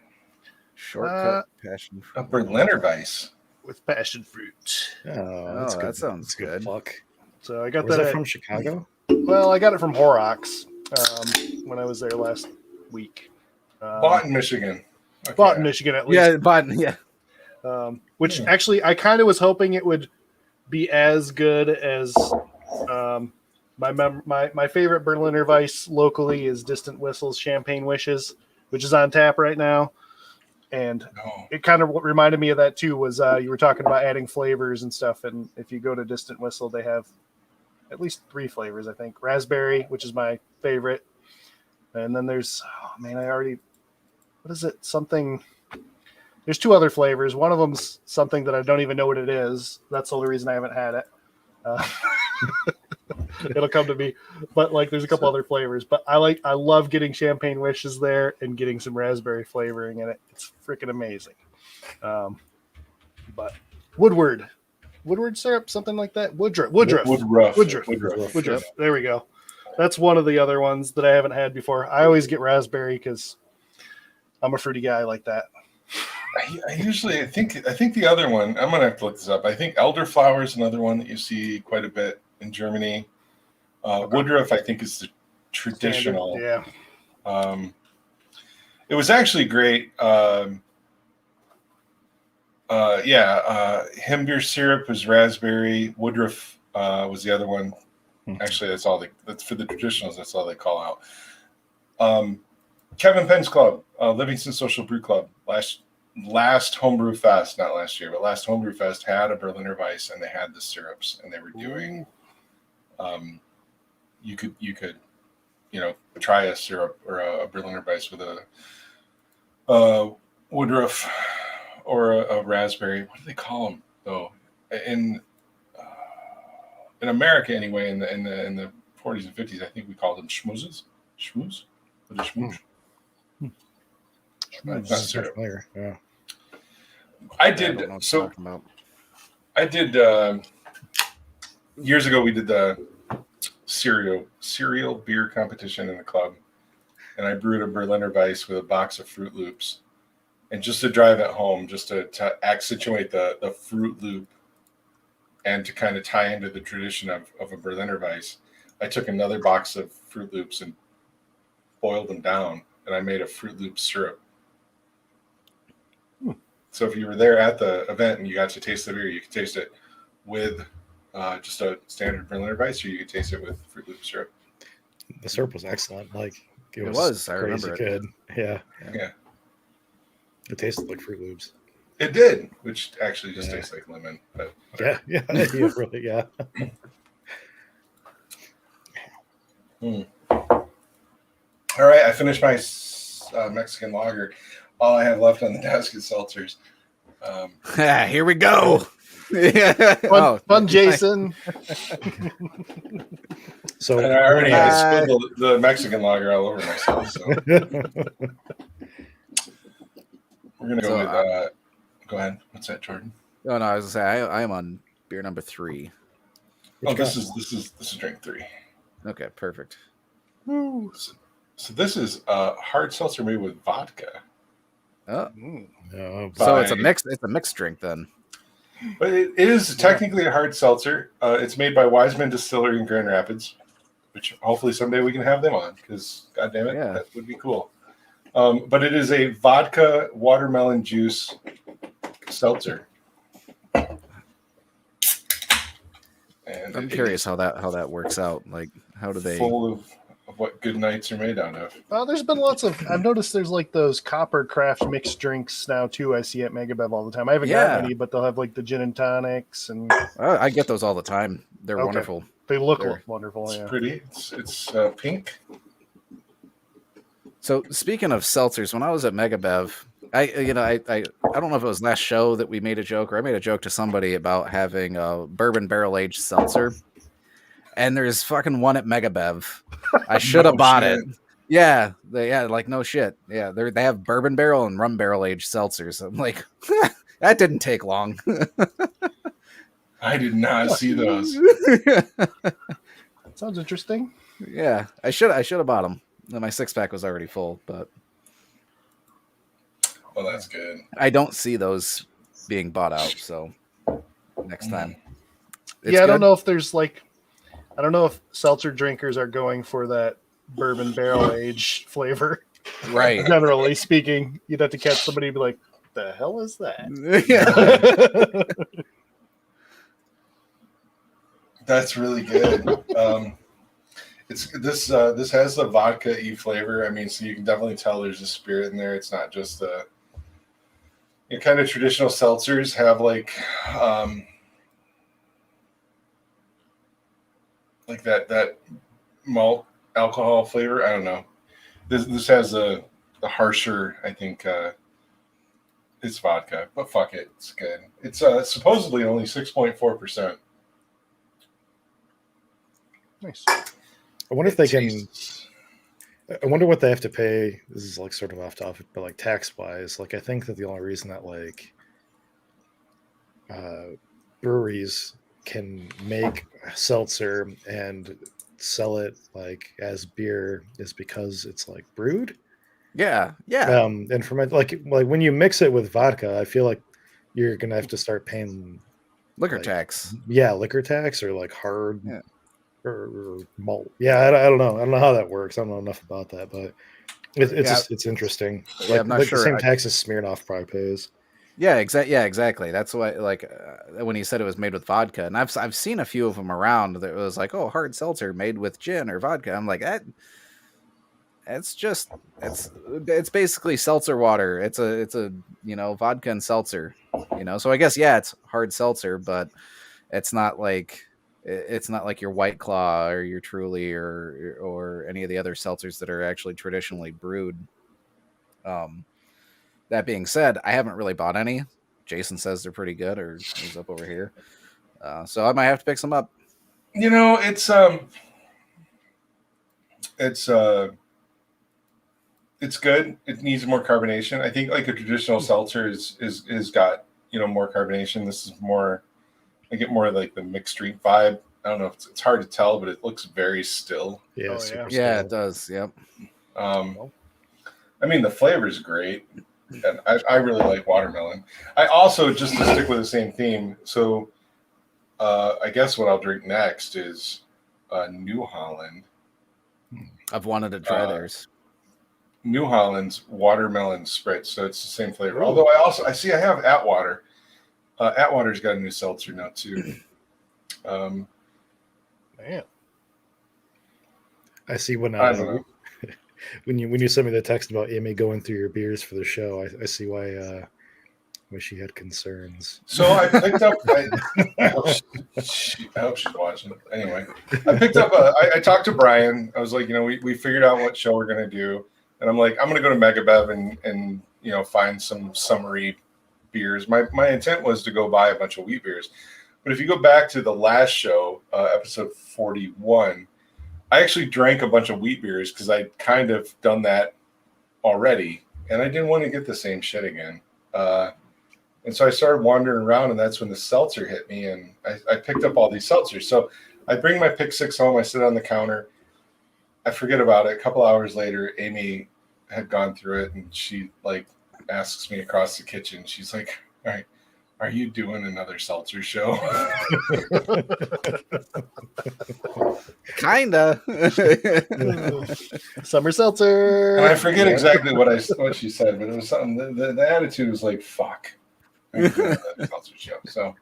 Shortcut passion fruit.
A Berliner Weiss
With passion fruit.
Oh, that's good.
That sounds good.
Fuck.
So I got
Was
that
that from Chicago?
Well, I got it from Horrocks when I was there last week.
bought in Michigan. Okay.
Bought in Michigan at least.
Yeah, bought. Yeah.
Which actually, I kind of was hoping it would be as good as my favorite Berliner Weiss locally is Distant Whistles Champagne Wishes, which is on tap right now. And it kind of what reminded me of that too was you were talking about adding flavors and stuff. And if you go to Distant Whistle, they have at least 3 flavors, I think. Raspberry, which is my favorite. And then there's, what is it? Something. There's 2 other flavors. One of them's something that I don't even know what it is. That's the only reason I haven't had it. It'll come to me. But there's a couple other flavors. But I love getting Champagne Wishes there and getting some raspberry flavoring in it. It's freaking amazing. But Woodward syrup, something like that. Woodruff.
Yep.
There we go. That's one of the other ones that I haven't had before. I always get raspberry because I'm a fruity guy like that.
I think the other one, I'm gonna have to look this up. I think elderflower is another one that you see quite a bit in Germany. Woodruff, I think, is the traditional.
Standard, yeah.
It was actually great. Himbeer syrup was raspberry. Woodruff was the other one. Actually, that's for the traditionals. That's all they call out. Kevin Penn's Club, Livingston Social Brew Club. last Homebrew Fest, not last year, but last Homebrew Fest had a Berliner Weiss, and they had the syrups, and they were doing. You could try a syrup or a Berliner Weiss with a Woodruff or a raspberry. What do they call them though? In America, anyway, in the 40s and 50s, I think we called them schmoozes. Schmooze? What is schmooze? Not syrup.
Yeah.
I did. So I did years ago. We did the cereal beer competition in the club, and I brewed a Berliner Weiss with a box of Fruit Loops, and just to drive it home, just to accentuate the Fruit Loop, and to kind of tie into the tradition of a Berliner Weiss, I took another box of Fruit Loops and boiled them down, and I made a Fruit Loop syrup. So if you were there at the event and you got to taste the beer, you could taste it with just a standard Berliner Weiss, or you could taste it with Fruit Loop syrup.
The syrup was excellent. Like it
was. I
crazy
remember
good.
it.
Yeah.
It tasted like Fruit Loops.
It did, which actually just tastes like lemon. But
yeah, really, yeah.
All right, I finished my Mexican lager. All I have left on the desk is seltzers.
Here we go.
Fun, Jason.
So
and I already spilled the Mexican lager all over myself. So we're gonna go with. Go ahead. What's that, Jordan?
No, I was gonna say I am on beer number 3.
This is drink 3.
Okay, perfect.
So this is a hard seltzer made with vodka.
Oh,
no,
so it's a mixed drink then.
But it is technically a hard seltzer. It's made by Wiseman Distillery in Grand Rapids, which hopefully someday we can have them on, because God damn it, that would be cool. But it is a vodka watermelon juice seltzer. And
I'm curious how that works out. Like, how do they?
Full of what good nights are made out of.
There's been lots of. I've noticed there's like those copper craft mixed drinks now too. I see at Megabev all the time. I haven't got any, but they'll have like the gin and tonics and.
I get those all the time. They're wonderful.
They look wonderful.
It's
yeah,
pretty. It's pink.
So speaking of seltzers, when I was at Megabev, I don't know if it was last show that we made a joke, or I made a joke to somebody about having a bourbon barrel aged seltzer. And there's fucking one at Megabev. I should have bought it. Yeah, like no shit. Yeah, they have bourbon barrel and rum barrel aged seltzers. I'm like, that didn't take long.
I did not see those.
Sounds interesting.
Yeah, I should have bought them. My 6-pack was already full, but
well, that's good.
I don't see those being bought out. So next time,
I don't know if there's like. I don't know if seltzer drinkers are going for that bourbon barrel aged flavor.
Right.
Generally speaking, you'd have to catch somebody and be like, the hell is that?
Yeah.
That's really good. This has the vodka-y flavor. I mean, so you can definitely tell there's a spirit in there. It's not just the kind of traditional seltzers have like that malt alcohol flavor. I don't know. This has the harsher, I think it's vodka, but fuck it, it's good. It's supposedly only 6.4%.
Nice.
I wonder if they can. I wonder what they have to pay. This is like sort of off topic, but like tax wise, like I think that the only reason that like breweries can make seltzer and sell it like as beer is because it's like brewed.
Yeah.
And from it, like when you mix it with vodka, I feel like you're gonna have to start paying
liquor tax.
Yeah, liquor tax or like hard or malt. Yeah, I don't know. I don't know how that works. I don't know enough about that, but it's interesting.
Yeah, I'm not sure.
The same taxes Smirnoff probably pays.
Yeah, exactly. That's why, like, when he said it was made with vodka, and I've seen a few of them around that was like, oh, hard seltzer made with gin or vodka. I'm like, it's basically seltzer water. It's a vodka and seltzer. So I guess it's hard seltzer, but it's not like your White Claw or your Truly or any of the other seltzers that are actually traditionally brewed. That being said, I haven't really bought any. Jason says they're pretty good, or he's up over here. So I might have to pick some up.
It's good. It needs more carbonation. I think like a traditional seltzer is got more carbonation. This is more. I get more like the mixed drink vibe. I don't know if it's hard to tell, but it looks very still.
Yeah,
Yeah, it does. Yep.
I mean, the flavor is great, and I really like watermelon. I also, just to stick with the same theme, so I guess what I'll drink next is New Holland.
I've wanted to try theirs.
New Holland's watermelon spritz, so it's the same flavor.
Ooh.
Although I have Atwater. Atwater's got a new seltzer now too.
Man.
I see when
I don't know.
when you sent me the text about Amy going through your beers for the show, I see why she had concerns.
So I picked up. I hope she's watching. Anyway, I picked up. I talked to Brian. I was like, we figured out what show we're gonna do, and I'm like, I'm gonna go to Megabev and find some summery beers. My intent was to go buy a bunch of wheat beers, but if you go back to the last show, episode 41. I actually drank a bunch of wheat beers because I'd kind of done that already, and I didn't want to get the same shit again. And so I started wandering around, and that's when the seltzer hit me, and I picked up all these seltzers. So I bring my Pick 6 home. I sit on the counter. I forget about it. A couple hours later, Amy had gone through it, and she asks me across the kitchen. She's like, "All right, are you doing another seltzer show?"
Kinda.
Summer seltzer.
And I forget exactly what she said, but it was something. The attitude was like, "Fuck, I'm doing another seltzer show." So,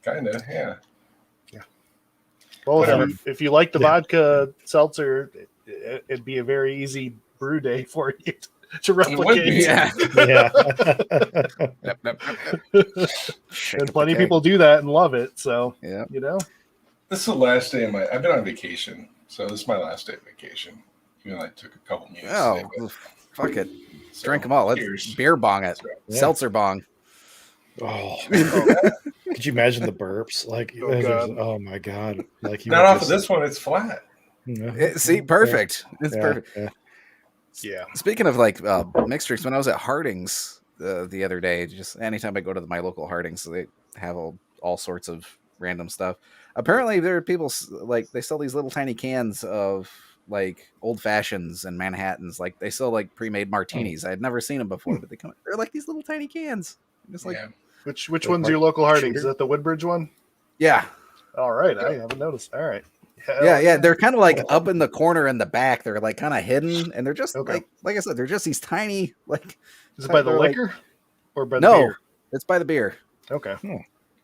kinda, yeah.
Well, if you like the vodka seltzer, it'd be a very easy brew day for you to replicate.
Yeah.
And plenty of people do that and love it. So,
yeah.
This is the last day of I've been on vacation, so this is my last day of vacation. Even though I took a couple minutes.
Oh, fuck it.
So,
Drink them all. Let's
cheers.
beer bong it.
Yeah.
Seltzer bong.
Oh, could you imagine the burps? Oh my god!
Not off of this one. It's flat.
See, perfect. It's perfect.
Yeah.
Speaking of mixed drinks, when I was at Harding's the other day, just anytime I go to my local Harding's, they have all sorts of random stuff. Apparently, there are people they sell these little tiny cans of old fashions and Manhattans. They sell pre-made martinis. I had never seen them before, but they're like these little tiny cans. Just
Which one's your local Harding's? Is that the Woodbridge one?
Yeah.
All right, I haven't noticed. All right.
Yeah. They're kind of up in the corner in the back. They're kind of hidden, and they're just like I said, they're just these tiny
Is it by the liquor or by the
no?
beer?
It's by the beer.
Okay.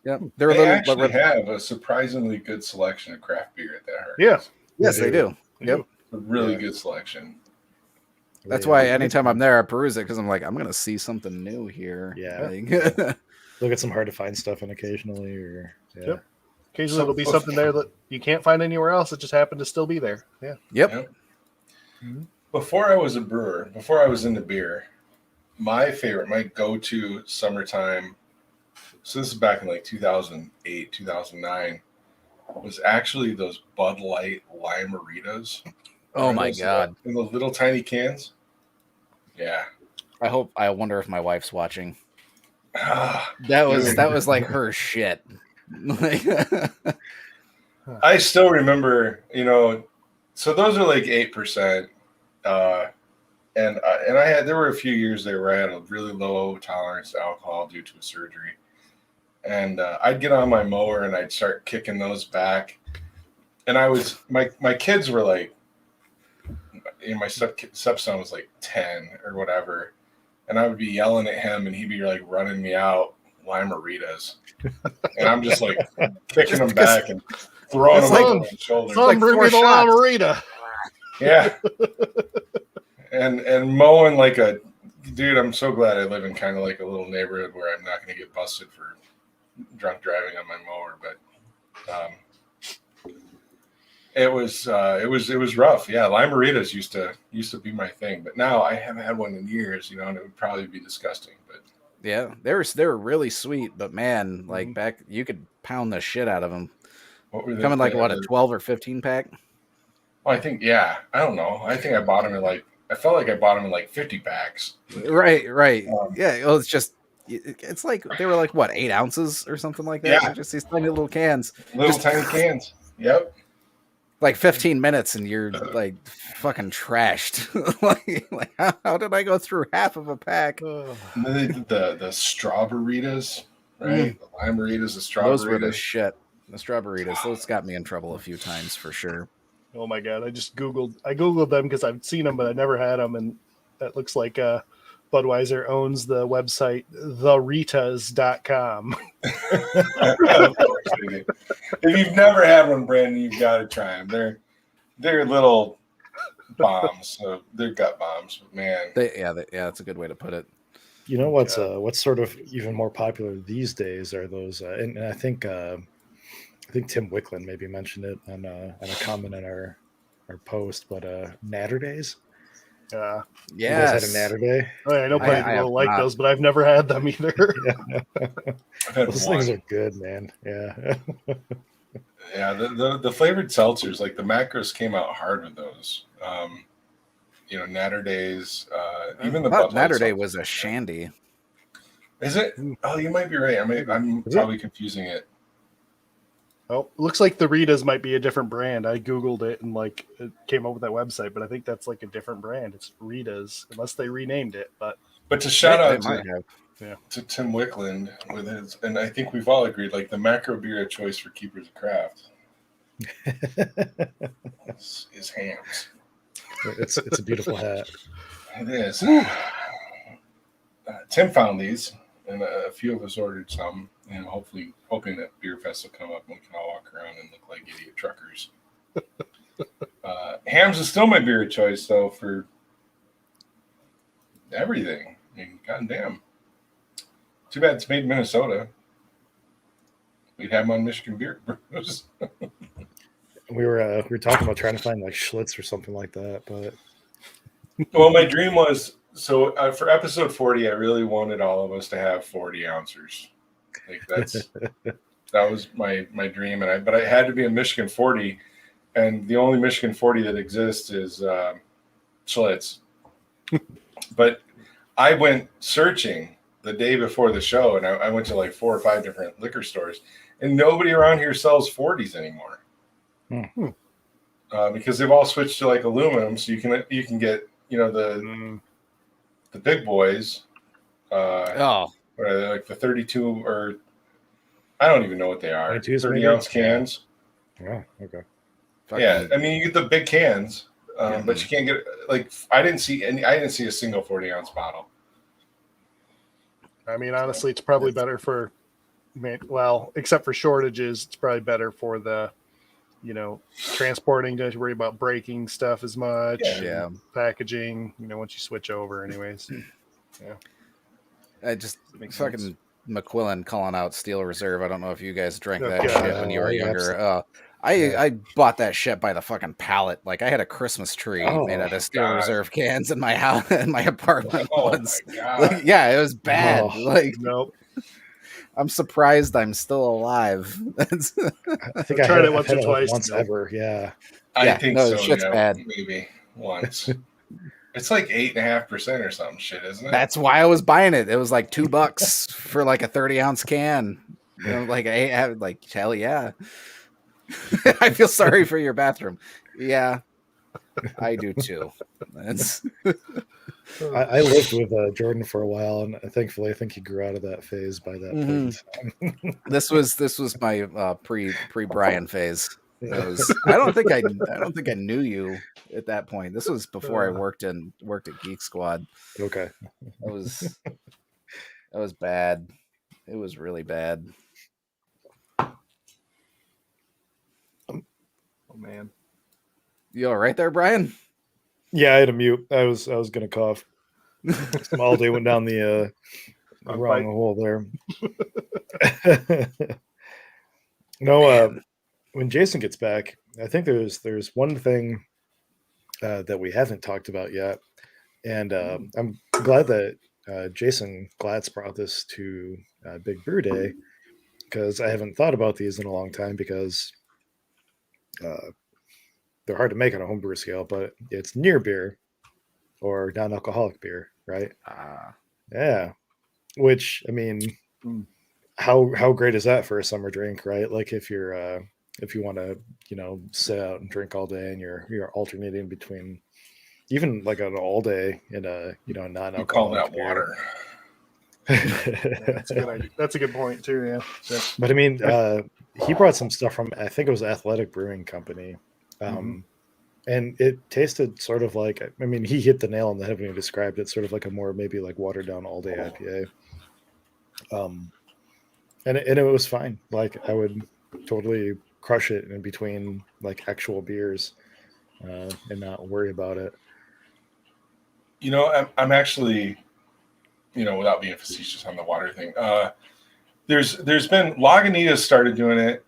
Yep.
They actually have a surprisingly good selection of craft beer at that Harding's.
Yeah.
Yes, they do. Yep.
A really good selection.
That's why anytime I'm there, I peruse it because I'm I'm going to see something new here.
Yeah. Look at some hard to find stuff in occasionally, or
Yep. Occasionally there'll be something there that you can't find anywhere else. It just happened to still be there. Yeah.
Yep.
Mm-hmm. Before I was a brewer, before I was into beer, my go-to summertime, so this is back in 2008, 2009, was actually those Bud Light Limeritas.
Oh my god!
In those little tiny cans. Yeah.
I wonder if my wife's watching. That was her shit.
I still remember, so those are 8%. And there were a few years there where I had a really low tolerance to alcohol due to a surgery. And I'd get on my mower and I'd start kicking those back. And my kids were my stepson was 10 or whatever. And I would be yelling at him and he'd be running me out Limeritas. And I'm just kicking them back and throwing them over my shoulder.
Son, bring me the Limerita.
Yeah. And mowing like a dude, I'm so glad I live in kind of like a little neighborhood where I'm not going to get busted for drunk driving on my mower, but it was rough. Yeah, Limeritas used to be my thing, but now I haven't had one in years, and it would probably be disgusting. But
Yeah, they were really sweet, but man, like back you could pound the shit out of them.
what were
Coming like what, a 12 or 15 pack?
Well, I think I don't know. I think I bought them in I felt like I bought them in like 50 packs.
Right. Yeah, well, it's like they were like what, 8 ounces or something like that.
Yeah.
They're just these tiny little cans,
Tiny cans. Yep.
like 15 minutes, and you're like fucking trashed. like how did I go through half of a pack?
And then they did the Strawberritas, right? The Limeritas, the Strawberritas.
Those were the shit. The Strawberritas. Those got me in trouble a few times for sure.
Oh my god! I googled them because I've seen them, but I never had them, and that looks like Budweiser owns the website theritas.com.
Of course they do. If you've never had one, Brandon, you've got to try them. They're little bombs. So they're gut bombs, but man.
Yeah, that's a good way to put it.
You know what's sort of even more popular these days are those, and I think Tim Wicklund maybe mentioned it on a comment in our post, but Natter Days.
Yeah.
You guys had a Natter Day?
Oh, yeah, I know plenty of people like
not.
those, but I've never had them either.
Those things are good, man. Yeah.
Yeah, the flavored seltzers, like the macros came out hard with those. Natter Days, even the Bud Light
Natter Day
seltzers.
was a Shandy.
Is it? Oh, you might be right. I'm probably confusing it.
Oh, looks like the Ritas might be a different brand. I googled it and it came up with that website, but I think that's like a different brand. It's Ritas, unless they renamed it. But
to shout out
to
Tim Wicklund with his, and I think we've all agreed, like the macro beer of choice for keepers of craft is Hams.
It's a beautiful hat.
It is. Tim found these, and a few of us ordered some, and hoping that Beer Fest will come up and we can all walk around and look like idiot truckers. Hams is still my beer of choice, though, for everything. I mean, goddamn. Too bad it's made in Minnesota. We'd have them on Michigan Beer Brews.
We were talking about trying to find like Schlitz or something like that, but
Well, my dream was for episode 40, I really wanted all of us to have 40 ounces. Like that was my dream, but I had to be a Michigan 40, and the only Michigan 40 that exists is Schlitz. But I went searching the day before the show, and I went to like 4 or 5 different liquor stores, and nobody around here sells 40s anymore. Because they've all switched to like aluminum, so you can get the big boys. What are they, like the 32 or I don't even know what they are. 30-ounce cans.
Oh, okay.
Yeah, I mean you get the big cans, but you can't get I didn't see a single 40-ounce bottle.
I mean, honestly, it's probably better for, except for shortages, it's probably better for the, transporting. Don't you worry about breaking stuff as much.
Yeah.
Packaging, once you switch over, anyways. Yeah.
I just
Makes
fucking
sense.
McQuillan calling out Steel Reserve. I don't know if you guys drank that
God.
shit when you were younger.
absolutely.
I bought that shit by the fucking pallet. Like I had a Christmas tree made out of Steel Reserve cans in my house in my apartment once.
My God.
Like, yeah, it was bad.
Oh.
Like
Nope.
I'm surprised I'm still alive.
I think
I've
I
tried
had
it once or twice.
once ever. Yeah.
I
Yeah,
think
no,
so.
shit's bad.
Maybe once. It's like 8.5% or something shit, isn't it?
That's why I was buying it. It was like $2 for like a 30-ounce can. Like I had hell yeah. I feel sorry for your bathroom. Yeah, I do too.
I lived with Jordan for a while, and thankfully, I think he grew out of that phase by that point.
This was my pre Brian phase. I don't think I knew you at that point. This was before I worked at Geek Squad.
Okay.
That was bad. It was really bad.
Oh man.
You all right there, Brian?
Yeah, I had a mute. I was gonna cough. Some all day went down the
Wrong
wrong
pipe.
hole there. No,
Man.
when Jason gets back, I think there's one thing that we haven't talked about yet, and I'm glad that Jason Glatz brought this to Big Brew Day because I haven't thought about these in a long time because uh, they're hard to make on a homebrew scale, but it's near beer or non-alcoholic beer, right? Yeah, which I mean,
Mm.
how great is that for a summer drink, right? Like if you want to sit out and drink all day and you're alternating between even like an all day in a
You call
non-alcoholic
that
beer.
water.
Yeah, that's a good idea. That's a good point too. Yeah.
But I mean, he brought some stuff from I think it was Athletic Brewing Company, and it tasted sort of like I mean he hit the nail on the head when he described it, sort of like a more maybe like watered down all day IPA. And it was fine. Like I would totally crush it in between like actual beers, and not worry about it.
I'm actually, without being facetious on the water thing, there's been Lagunitas started doing it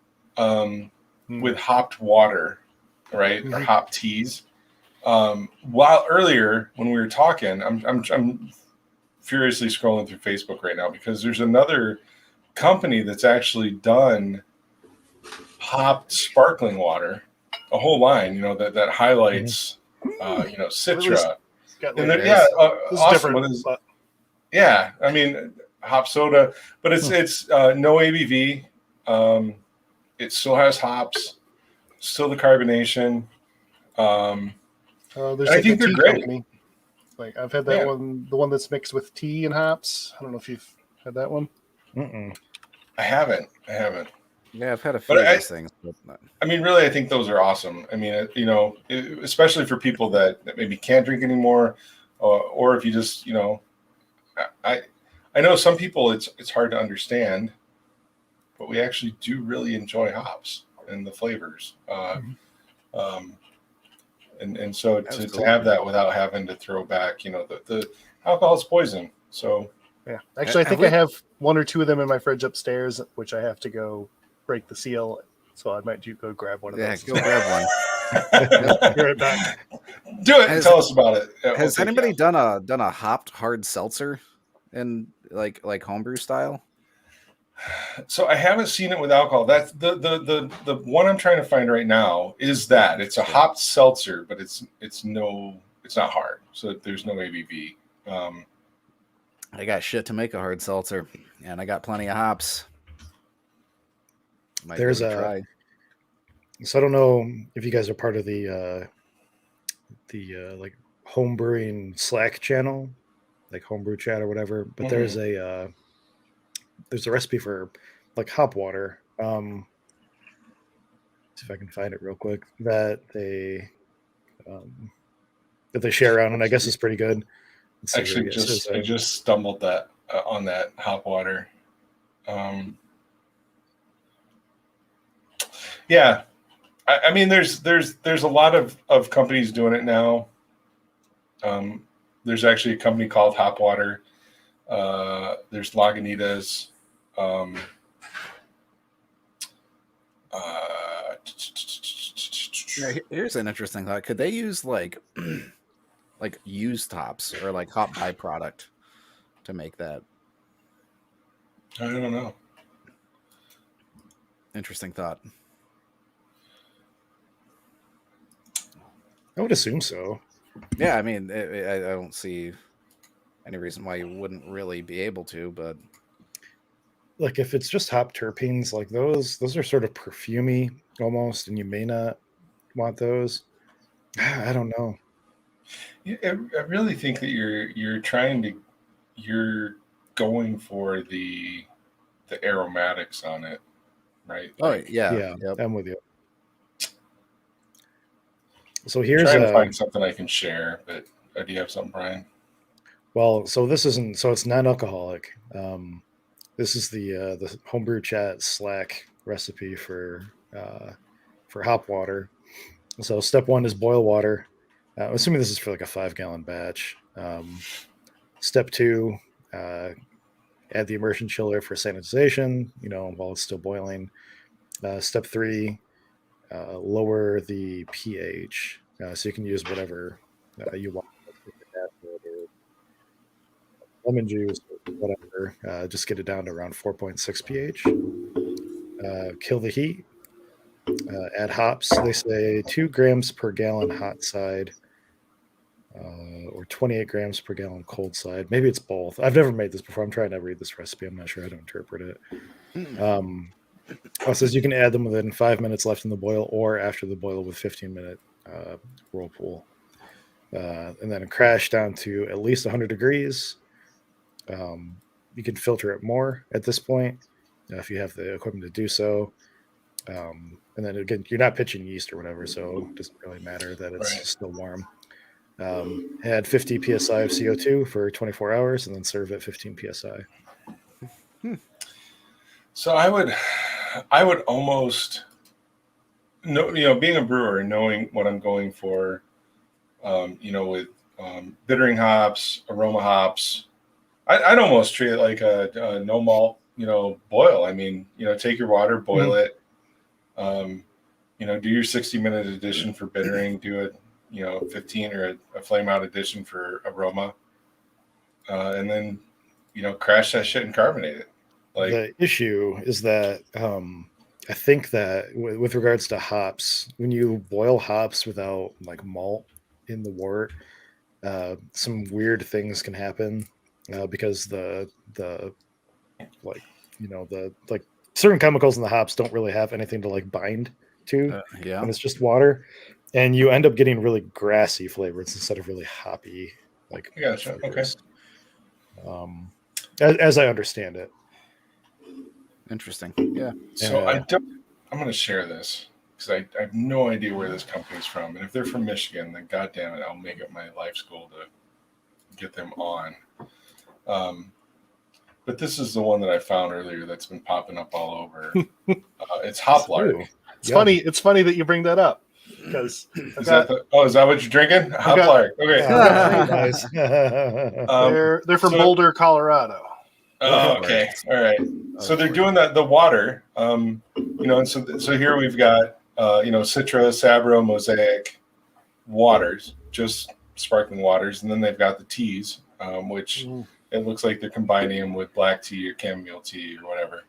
with hopped water, right? Or hop teas. While earlier when we were talking, I'm furiously scrolling through Facebook right now because there's another company that's actually done hopped sparkling water, a whole line, that highlights, Citra. And
Like,
yeah,
it's
awesome.
different.
What is,
But
yeah, I mean, hop soda, but it's no ABV. It still has hops, still the carbonation.
there's
I
like
think
a
they're
tea
great.
company. Like I've had that one, the one that's mixed with tea and hops. I don't know if you've had that one.
I haven't.
Yeah, I've had a few of these things. But not.
I mean, really, I think those are awesome. I mean, especially for people that maybe can't drink anymore, or if you just, I know some people it's hard to understand, but we actually do really enjoy hops and the flavors. And so to have that without having to throw back, the alcohol is poison. So
yeah, actually, I think I have one or two of them in my fridge upstairs, which I have to go break the seal. So I might go grab one of those.
Yeah, go grab one.
Be right back.
Do it. Tell us about it.
Has anybody done a hopped hard seltzer in like homebrew style?
So I haven't seen it with alcohol. That's the one I'm trying to find right now is that it's a hopped seltzer, but it's not hard. So there's no ABV.
I got shit to make a hard seltzer, and I got plenty of hops.
There's a try. So I don't know if you guys are part of the like homebrewing Slack channel, like homebrew chat or whatever. But there's a recipe for like hop water. See if I can find it real quick. That they share around, and I guess it's pretty good.
Actually, I just stumbled on that hop water. Yeah, I mean, there's a lot of companies doing it now. There's actually a company called Hop Water. There's Lagunitas.
Here's an interesting thought. Could they use like used hops or like hop byproduct to make that?
I don't know.
Interesting thought.
I would assume so.
Yeah, I mean, I don't see any reason why you wouldn't really be able to, but
like if it's just hop terpenes, like those are sort of perfumey almost, and you may not want those. I don't know.
I really think that you're going for the aromatics on it, right?
Oh yeah,
yep. I'm with you. So here's
trying to find something I can share, but do you have something, Brian?
Well, so this isn't. So it's non-alcoholic. This is the homebrew chat Slack recipe for hop water. So step one is boil water. I'm assuming this is for like a 5-gallon batch. Step 2, add the immersion chiller for sanitization, while it's still boiling. Step 3, lower the pH. So you can use whatever you want. Lemon juice, whatever. Just get it down to around 4.6 pH. Kill the heat. Add hops. They say 2 grams per gallon hot side, or 28 grams per gallon cold side. Maybe it's both. I've never made this before. I'm trying to read this recipe. I'm not sure how to interpret it. It says you can add them within 5 minutes left in the boil or after the boil with 15-minute whirlpool. And then crash down to at least 100 degrees. You can filter it more at this point if you have the equipment to do so. And then again, you're not pitching yeast or whatever, so it doesn't really matter that it's still warm. Add 50 psi of CO2 for 24 hours and then serve at 15 psi.
So I would almost know, being a brewer, knowing what I'm going for, with bittering hops, aroma hops, I'd almost treat it like a no malt, boil. I mean, take your water, boil it, do your 60-minute addition for bittering, do it, 15 or a flame out addition for aroma, and then, crash that shit and carbonate it. Like,
the issue is that I think that with regards to hops, when you boil hops without like malt in the wort, some weird things can happen because the certain chemicals in the hops don't really have anything to like bind to, and it's just water, and you end up getting really grassy flavors instead of really hoppy like.
Gotcha. Okay.
As I understand it.
Interesting. Yeah.
So I'm going to share this because I have no idea where this company's from, and if they're from Michigan, then goddamn it, I'll make it my life school to get them on. But this is the one that I found earlier that's been popping up all over. It's Hoplark.
It's funny. It's funny that you bring that up because
is that what you're drinking? Hoplark. Okay.
Nice.
They're from Boulder, Colorado.
Oh, okay. All right. So they're doing the water, and so here we've got, Citra, Sabro, Mosaic waters, just sparkling waters. And then they've got the teas, which it looks like they're combining them with black tea or chamomile tea or whatever.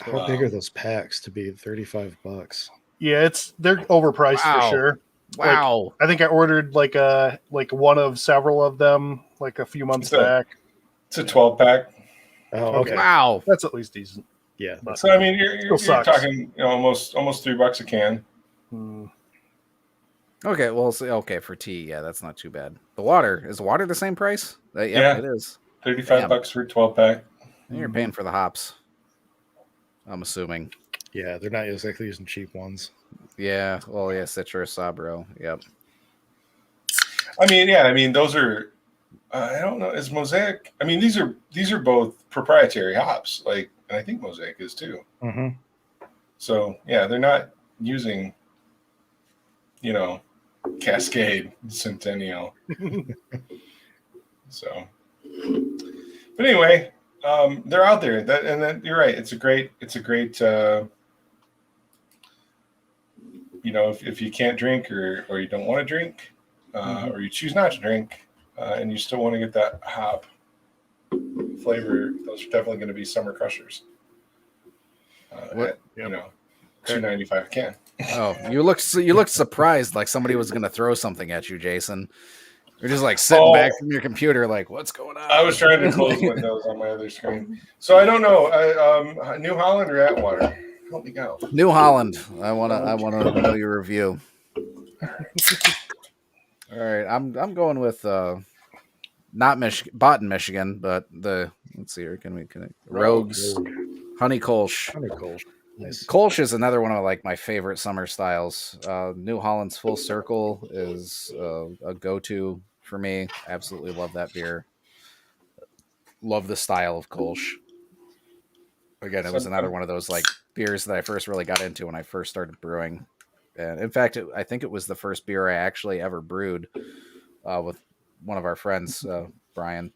How big are those packs to be $35?
Yeah, they're overpriced for sure.
Wow.
Like, I think I ordered like one of several of them like a few months back.
It's a 12-pack.
Oh, okay.
Wow.
That's at least decent.
Yeah.
So I mean, you're talking almost $3 a can.
Okay, well, for tea, yeah, that's not too bad. The water is the same price?
Yeah,
it is.
$35 for a 12-pack.
And you're paying for the hops, I'm assuming.
Yeah, they're not exactly using cheap ones.
Yeah, well, yeah, Citra, Sabro, yep.
I mean, those are. I don't know. Is Mosaic? I mean, these are both proprietary hops. Like, and I think Mosaic is too.
Mm-hmm.
So yeah, they're not using, Cascade, Centennial. So, but anyway, they're out there. That you're right. It's a great. If you can't drink or you don't want to drink, or you choose not to drink. And you still want to get that hop flavor, those are definitely going to be summer crushers. $2.95 a can.
Oh, you looked surprised, like somebody was going to throw something at you, Jason. You're just like sitting back from your computer, like, what's going on?
I was trying to close windows on my other screen, so I don't know. New Holland or Atwater? Help me out.
New Holland. I wanna know your review. All right, I'm going with not bought in Michigan, but let's see here. Can we connect? Rogues, Honeycolsh.
Honeycolsh. Nice.
Kolsch is another one of like my favorite summer styles. New Holland's Full Circle is a go-to for me. Absolutely love that beer. Love the style of Kolsch. Again, it was another one of those like beers that I first really got into when I first started brewing. And in fact, I think it was the first beer I actually ever brewed with one of our friends, Brian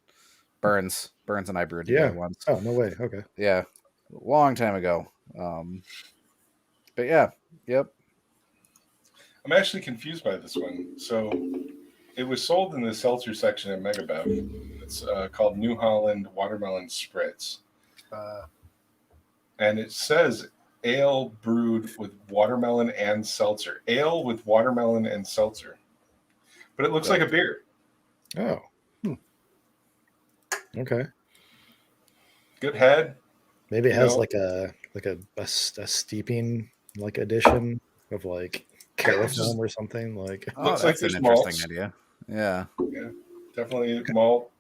Burns. Burns and I brewed
Yeah.
together once.
Oh, no way. Okay.
Yeah, long time ago. But yeah, yep.
I'm actually confused by this one. So it was sold in the seltzer section at Megabev. It's called New Holland Watermelon Spritz. And it says ale brewed with watermelon and seltzer. Ale with watermelon and seltzer. But it looks like a beer.
Oh. Okay.
Good head.
Maybe it has
No.
like a steeping like addition of like carafoam or something like
Oh,
Looks like
that's an
there's
interesting
malts.
idea. Yeah.
Yeah, definitely malt.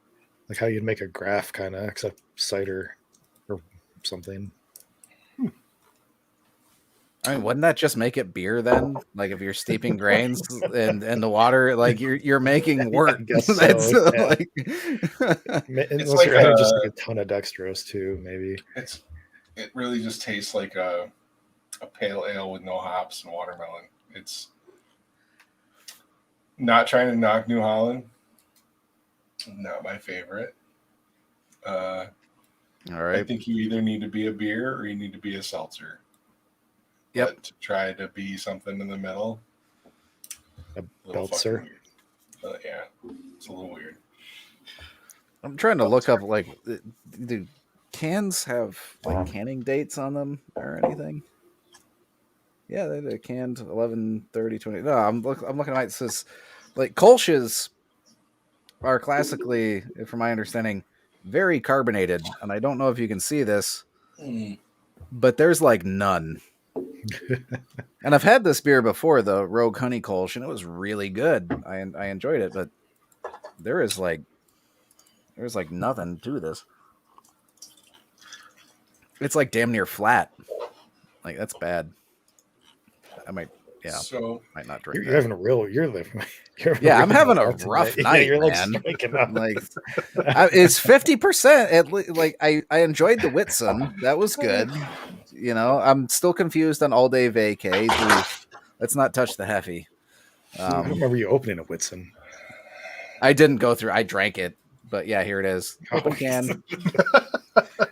like how you'd make a graph kind of, except cider or something.
I mean, wouldn't that just make it beer then? Like if you're steeping grains and the water, like you're making wort.
I guess so,
That's
yeah.
like
Unless
like
you're adding just
a-
like a ton of dextrose too, maybe.
It really just tastes like a pale ale with no hops and watermelon. It's not trying to knock New Holland. Not my favorite.
all
I
right.
think you either need to be a beer or you need to be a seltzer.
Yep.
But to try to be something in the middle,
A
little
Beltzer.
fucking weird. Yeah, it's a little weird.
I'm trying to look up like do cans have like canning dates on them or anything? Yeah, they're canned 11/30/20. No, I'm looking at it. It says like Kolsch's are classically, from my understanding, very carbonated, and I don't know if you can see this, but there's like none. And I've had this beer before, the Rogue Honeycolsh, and it was really good. I enjoyed it, but there's like nothing to this. It's like damn near flat. Like that's bad. I might
So
not drink.
You're having a real. You're living.
Yeah, I'm having a
night
rough
tonight.
night,
Yeah, you're like
man.
striking up.
Like it's 50%. Like I enjoyed the Whitsun. That was good. You know, I'm still confused on All Day Vacay. Let's not touch the Heffy.
I don't remember you opening a Whitsun.
I didn't go through. I drank it, but yeah, here it is.
Oh.
Open can.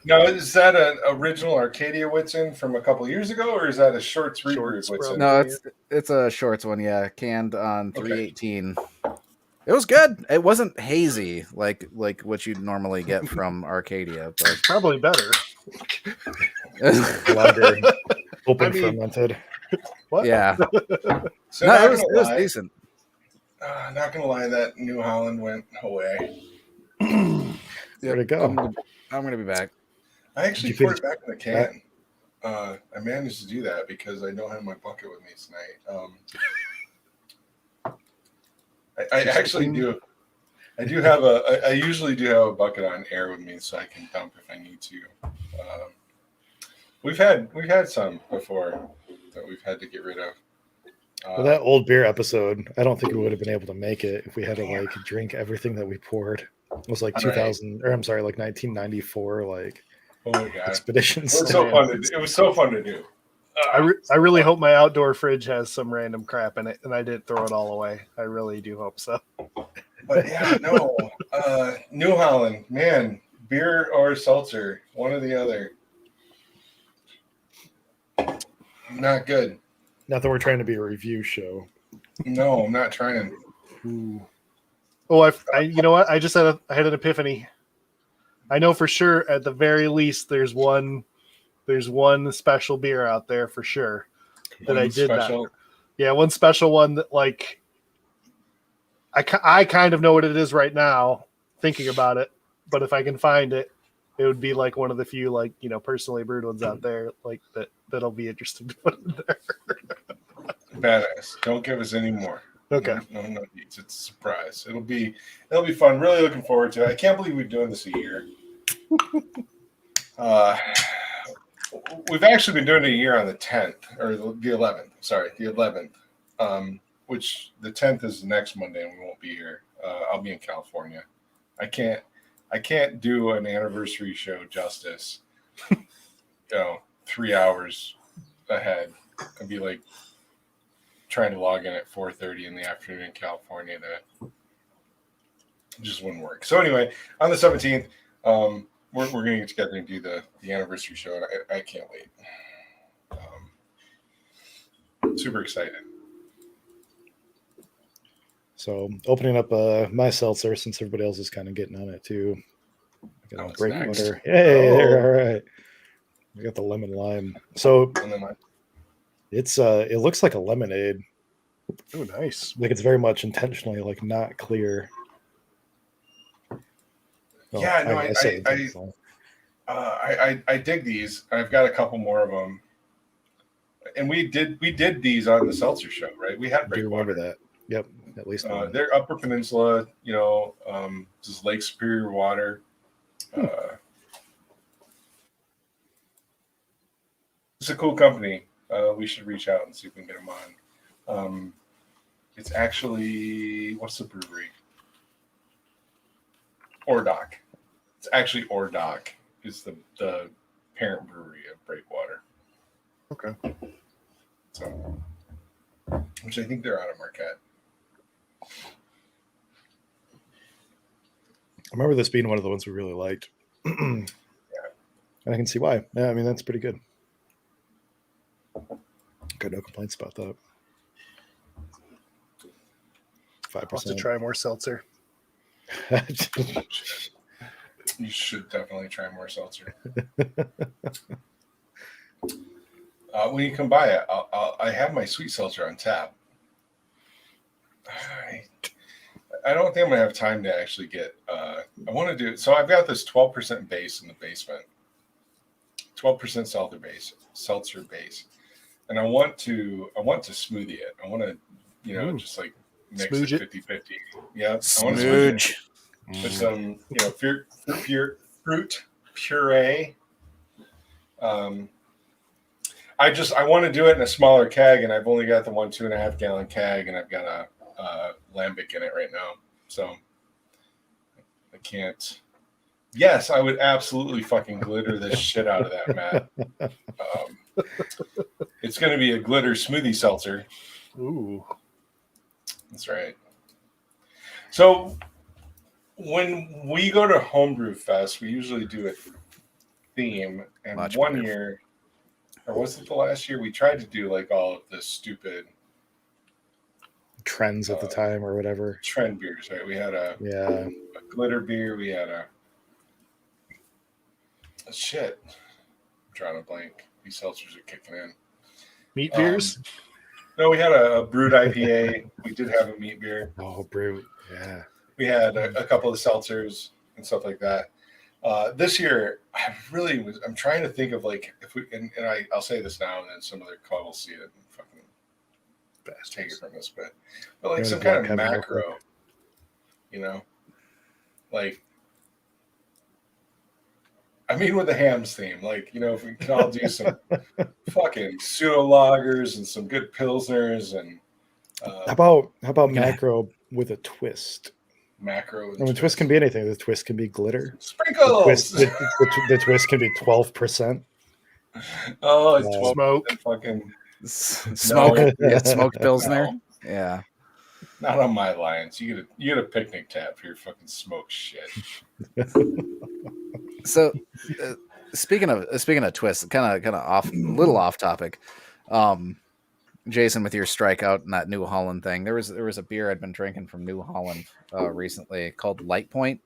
now, is that an original Arcadia Whitsun from a couple years ago, or is that a Shorts rebrewed
Shorts,
Whitsun?
No, it's a Shorts one. Yeah, canned on
Okay.
318. It was good. It wasn't hazy like what you'd normally get from Arcadia, but
Probably better.
Longer open
I mean-
fermented.
What?
yeah,
So
no,
not
it was
gonna lie,
decent.
not gonna lie, that New Holland went away.
Where'd it go?
I'm gonna be back.
I actually
Did you
poured it back in the can. I managed to do that because I don't have my bucket with me tonight. I actually do. I do have I usually do have a bucket on air with me, so I can dump if I need to. We've had some before that we've had to get rid of.
Well, that old beer episode, I don't think we would have been able to make it if we had to like drink everything that we poured. It was like 2000, or I'm sorry, like 1994, like
Oh my god,
expeditions.
it was so fun. It was so fun to do.
I really hope my outdoor fridge has some random crap in it, and I didn't throw it all away. I really do hope so.
But yeah, no. New Holland, man, beer or seltzer, one or the other. Not good.
Not that we're trying to be a review show.
No, I'm not trying.
Oh, I you know what? I had an epiphany. I know for sure, at the very least, there's one special beer out there for sure that I did
special.
not. Yeah, one special one that like I kind of know what it is right now, thinking about it. But if I can find it, it would be like one of the few like personally brewed ones out there like that'll be interesting to put in there.
Badass. Don't give us any more.
Okay.
No needs. It's a surprise. It'll be fun. Really looking forward to it. I can't believe we're doing this a year. We've actually been doing it a year on the 10th or the 11th. Sorry, the 11th. Which the 10th is the next Monday, and we won't be here. I'll be in California. I can't do an anniversary show justice. 3 hours ahead. I'd be like trying to log in at 4:30 in the afternoon in California to It just wouldn't work. So anyway, on the 17th, we're going to get together and do the anniversary show, and I can't wait. Super excited.
So opening up my seltzer since everybody else is kind of getting on it too. I got
Oh, it's
break
next.
water. Hey, there, all right. I got the lemon lime. So
And then
it looks like a lemonade.
Oh, nice.
Like it's very much intentionally like not clear. Well,
yeah, no,
I say intentional.
I dig these. I've got a couple more of them, and we did these on the Seltzer show, right? We had
I do
breakwater.
remember that. Yep, at least one.
They're Upper Peninsula, this is Lake Superior water. It's a cool company. We should reach out and see if we can get them on. It's actually, what's the brewery? Ordoc. It's actually Ordoc is the parent brewery of Breakwater.
Okay.
So, which I think they're out of Marquette.
I remember this being one of the ones we really liked. And I can see why. Yeah, I mean that's pretty good. Got no complaints about that.
I'll have to
5%.
try more seltzer.
You should definitely try more seltzer. When you come by it, I have my sweet seltzer on tap. I don't think I'm gonna have time to actually get. I want to do so. I've got this 12% base in the basement, 12% seltzer base, and I want to smoothie it. I want to, just like mix
Smooge
it
it.
50-50. Yeah, I want to smooge it
Smooge.
with some, fruit puree. I want to do it in a smaller keg, and I've only got the 2.5 gallon keg, and I've got a lambic in it right now, so I can't. Yes, I would absolutely fucking glitter this shit out of that, Matt. It's going to be a glitter smoothie seltzer.
Ooh.
That's right. So when we go to Homebrew Fest, we usually do a theme, and
Much
one
better.
year, or was it the last year, we tried to do like all of this stupid
Trends at the time or whatever.
trend beers, right? We had a glitter beer. We had a shit. I'm drawing a blank. These seltzers are kicking in.
Meat beers?
No, we had a brewed IPA. We did have a meat beer.
Oh, brew. Yeah.
We had a couple of seltzers and stuff like that. This year, I'm trying to think of like if we and I'll say this now, and then some other club will see it and fucking take it from us, but like some kind of macro, like. I mean, with the hams theme, like, if we can all do some fucking pseudo lagers and some good pilsners and
How about macro with a twist?
macro.
I mean, twist can be anything. The twist can be glitter.
Sprinkles.
The twist can be 12%.
Oh, it's 12
Smoke.
fucking
Smoke.
No.
Yeah, smoked pilsner.
No.
Yeah.
Not on my lines. You get a picnic tab for your fucking smoke shit.
So, speaking of twists, kind of a little off topic. Jason, with your strikeout and that New Holland thing, there was a beer I'd been drinking from New Holland recently called Light Point.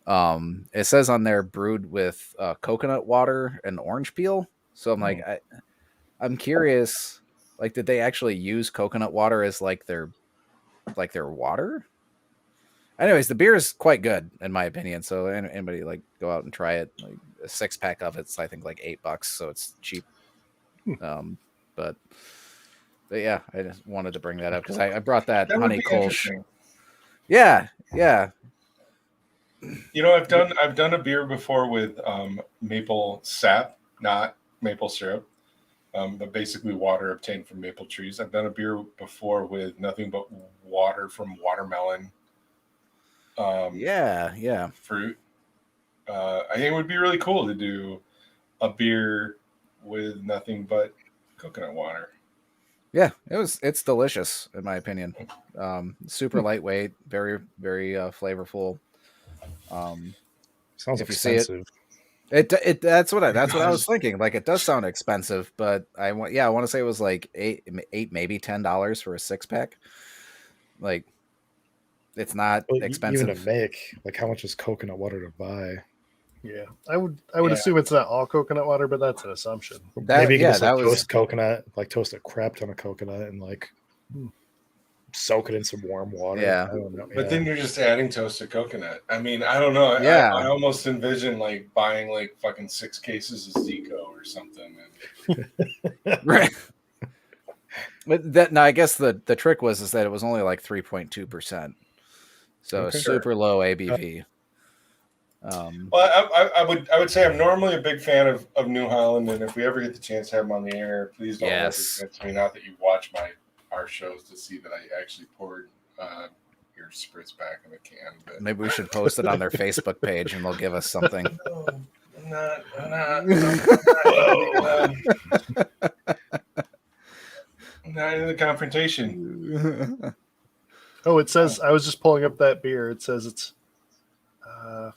It says on there brewed with coconut water and orange peel. So I'm like, I'm curious, like, did they actually use coconut water as like their water? Anyways, the beer is quite good in my opinion. So anybody like go out and try it. Like a 6-pack of it's I think like $8, so it's cheap. But yeah, I just wanted to bring that up because I brought that
That would be
Honeycolsh.
interesting.
Yeah.
I've done a beer before with maple sap, not maple syrup, but basically water obtained from maple trees. I've done a beer before with nothing but water from watermelon.
Yeah.
Fruit. I think it would be really cool to do a beer with nothing but coconut water.
Yeah, it's delicious in my opinion. Super lightweight, very very flavorful.
Sounds
if you see it,
expensive.
that's what I was thinking. Like it does sound expensive, but I want to say it was like eight maybe $10 for a 6-pack. Like it's not
Well,
expensive.
even to make, like, how much is coconut water to buy?
Yeah, I would assume it's not all coconut water, but that's an assumption.
Maybe you can just like,
that was
toast coconut, like toast a crap ton of coconut and like soak it in some warm water.
Yeah.
I don't know.
But then you're just adding toasted coconut. I mean, I don't know.
Yeah.
I almost envision like buying like fucking 6 cases of Zico or something.
Right. But I guess the trick was that it was only like 3.2%. So super low ABV.
Well, I would say I'm normally a big fan of New Holland, and if we ever get the chance to have them on the air, please don't hold it against me. Not that you watch our shows to see that I actually poured your spritz back in the can. But
maybe we should post it on their Facebook page, and they'll give us something.
No, I'm not in the confrontation.
Oh, it says I was just pulling up that beer. It says it's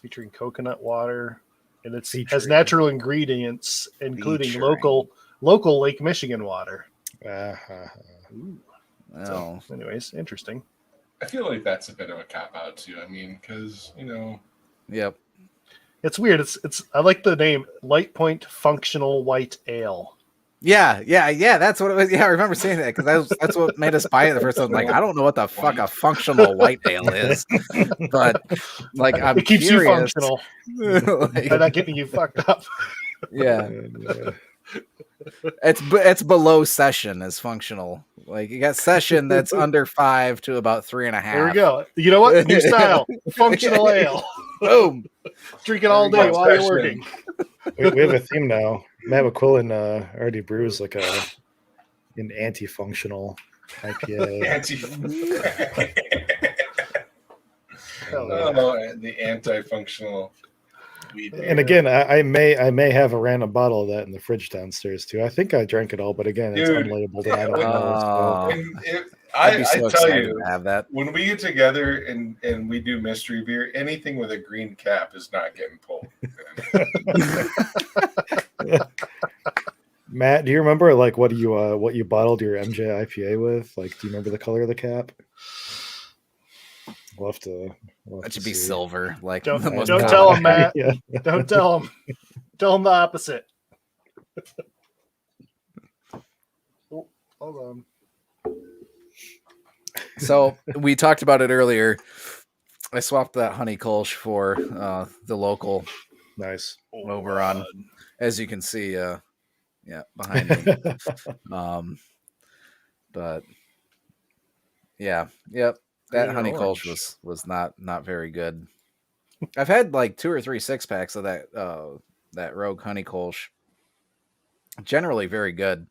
featuring coconut water, and it has natural ingredients, including local Lake Michigan water. So, anyways, interesting.
I feel like that's a bit of a cop out too. I mean, because
Yep.
It's weird. It's I like the name Light Point Functional White Ale.
Yeah. That's what it was. Yeah, I remember saying that because that's what made us buy it the first time. Like, I don't know what the fuck a functional white ale is, but like,
it keeps
curious.
you functional.
Like,
by not getting you fucked up.
Yeah. It's below session as functional. Like you got session that's under 5 to about 3.5.
There we go. You know what? New style, functional ale.
Boom.
Drink it all day while you're working.
We have a theme now. Matt McQuillan already brews like an anti-functional IPA.
The anti-functional weed beer.
And again, I may have a random bottle of that in the fridge downstairs too. I think I drank it all, but again, it's unlabeled and I don't know.
I tell you,
to have that.
When we get together and we do mystery beer, anything with a green cap is not getting pulled.
Matt, do you remember like what you bottled your MJ IPA with? Like, do you remember the color of the cap? We'll have to
That should be silver. Like,
don't tell him, Matt.
Yeah.
Don't tell him. Tell him the opposite. Oh, hold on.
So we talked about it earlier. I swapped that Honeycolsh for the local Oberon, as you can see, behind me. But yep, that Honeycolsh was not very good. I've had like 2 or 3 6-packs of that Rogue Honeycolsh. Generally very good.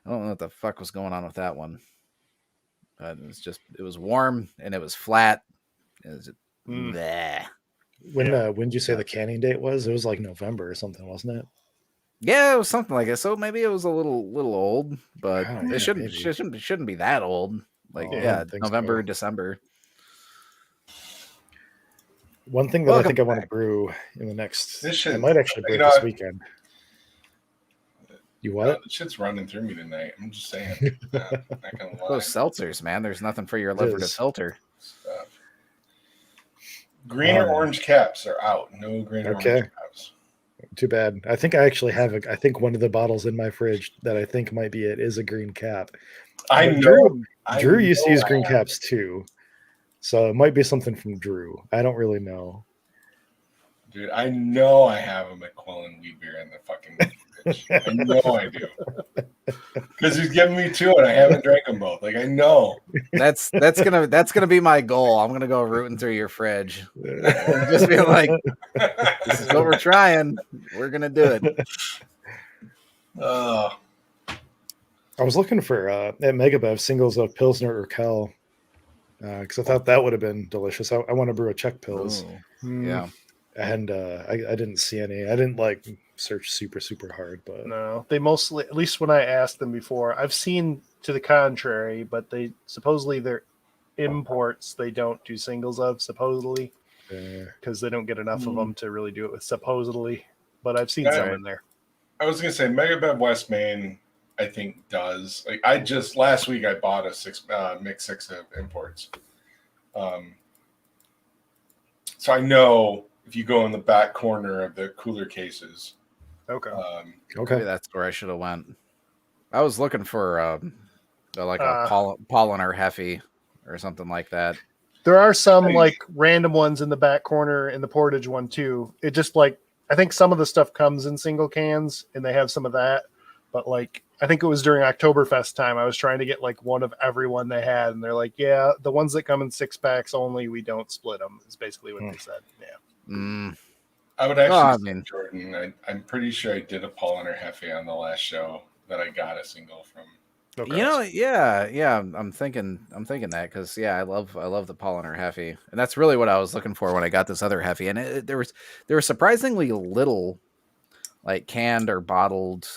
I don't know what the fuck was going on with that one. It was warm and it was flat.
When did you say the canning date was? It was like November or something, wasn't it?
Yeah, it was something like it. So maybe it was a little old, but it shouldn't be that old. Like November, December.
One thing that I think I want to brew in the next, I might actually brew this weekend. You what?
The shit's running through me tonight. I'm just saying. Not gonna lie.
Those seltzers, man. There's nothing for your liver to filter.
Green or orange caps are out. No green or orange caps.
Too bad. I think I actually have I think one of the bottles in my fridge that I think might be it is a green cap.
I know.
Drew used to use green caps too. So it might be something from Drew. I don't really know.
Dude, I know I have a McQuillan wheat beer in the fucking fridge. I know I do. Because he's giving me 2 and I haven't drank them both. Like I know.
That's gonna be my goal. I'm gonna go rooting through your fridge. Just being like, this is what we're trying. We're gonna do it.
I was looking for at Megabev singles of Pilsner or Kel because I thought that would have been delicious. I want to brew a Czech Pils.
Yeah.
And I didn't see any. I didn't like search super hard, but
No, they mostly, at least when I asked them before, I've seen to the contrary, but they supposedly they're imports they don't do singles of, supposedly, because they don't get enough of them to really do it with supposedly. But I've seen some in there.
I was gonna say Megabev West Main, I think does. Like I just last week I bought a mix 6 of imports. So I know if you go in the back corner of the cooler cases.
Okay.
okay.
Maybe that's where I should have went. I was looking for a Polliner Heffy or something like that.
There are some like random ones in the back corner in the Portage one too. It just like I think some of the stuff comes in single cans and they have some of that. But like I think it was during Oktoberfest time, I was trying to get like one of every one they had, and they're like, "Yeah, the ones that come in 6-packs only, we don't split them." Is basically what they said. Yeah.
I would actually, Jordan. I'm pretty sure I did a Polliner Hefe on the last show that I got a single from.
Okay. You know, yeah. I'm thinking that because I love the Polliner Hefe, and that's really what I was looking for when I got this other Hefe, and there was surprisingly little like canned or bottled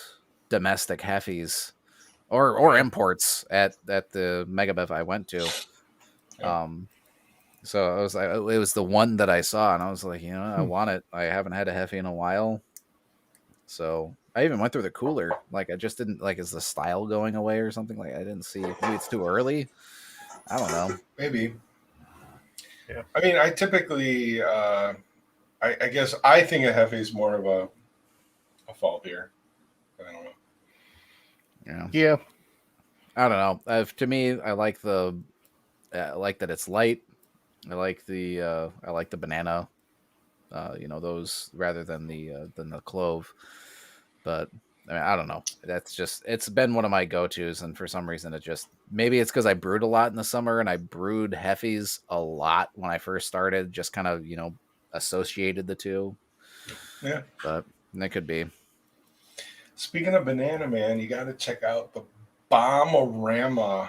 domestic Hefes or imports at the Megabev I went to. So I was like, it was the one that I saw, and I was like, I want it. I haven't had a Hefe in a while, so I even went through the cooler. Like I just didn't like. Is the style going away or something? Like I didn't see. Maybe it's too early. I don't know.
Maybe. Yeah. I mean, I typically, I guess I think a Hefe is more of a fall beer. I don't know.
Yeah.
I don't know. To me, I like I like that it's light. I like the banana. Those rather than the clove. But I mean, I don't know. It's been one of my go-tos, and for some reason maybe it's because I brewed a lot in the summer and I brewed Hefes a lot when I first started, just kind of, associated the two.
Yeah.
But that could be.
Speaking of banana, man, you got to check out the Bomberana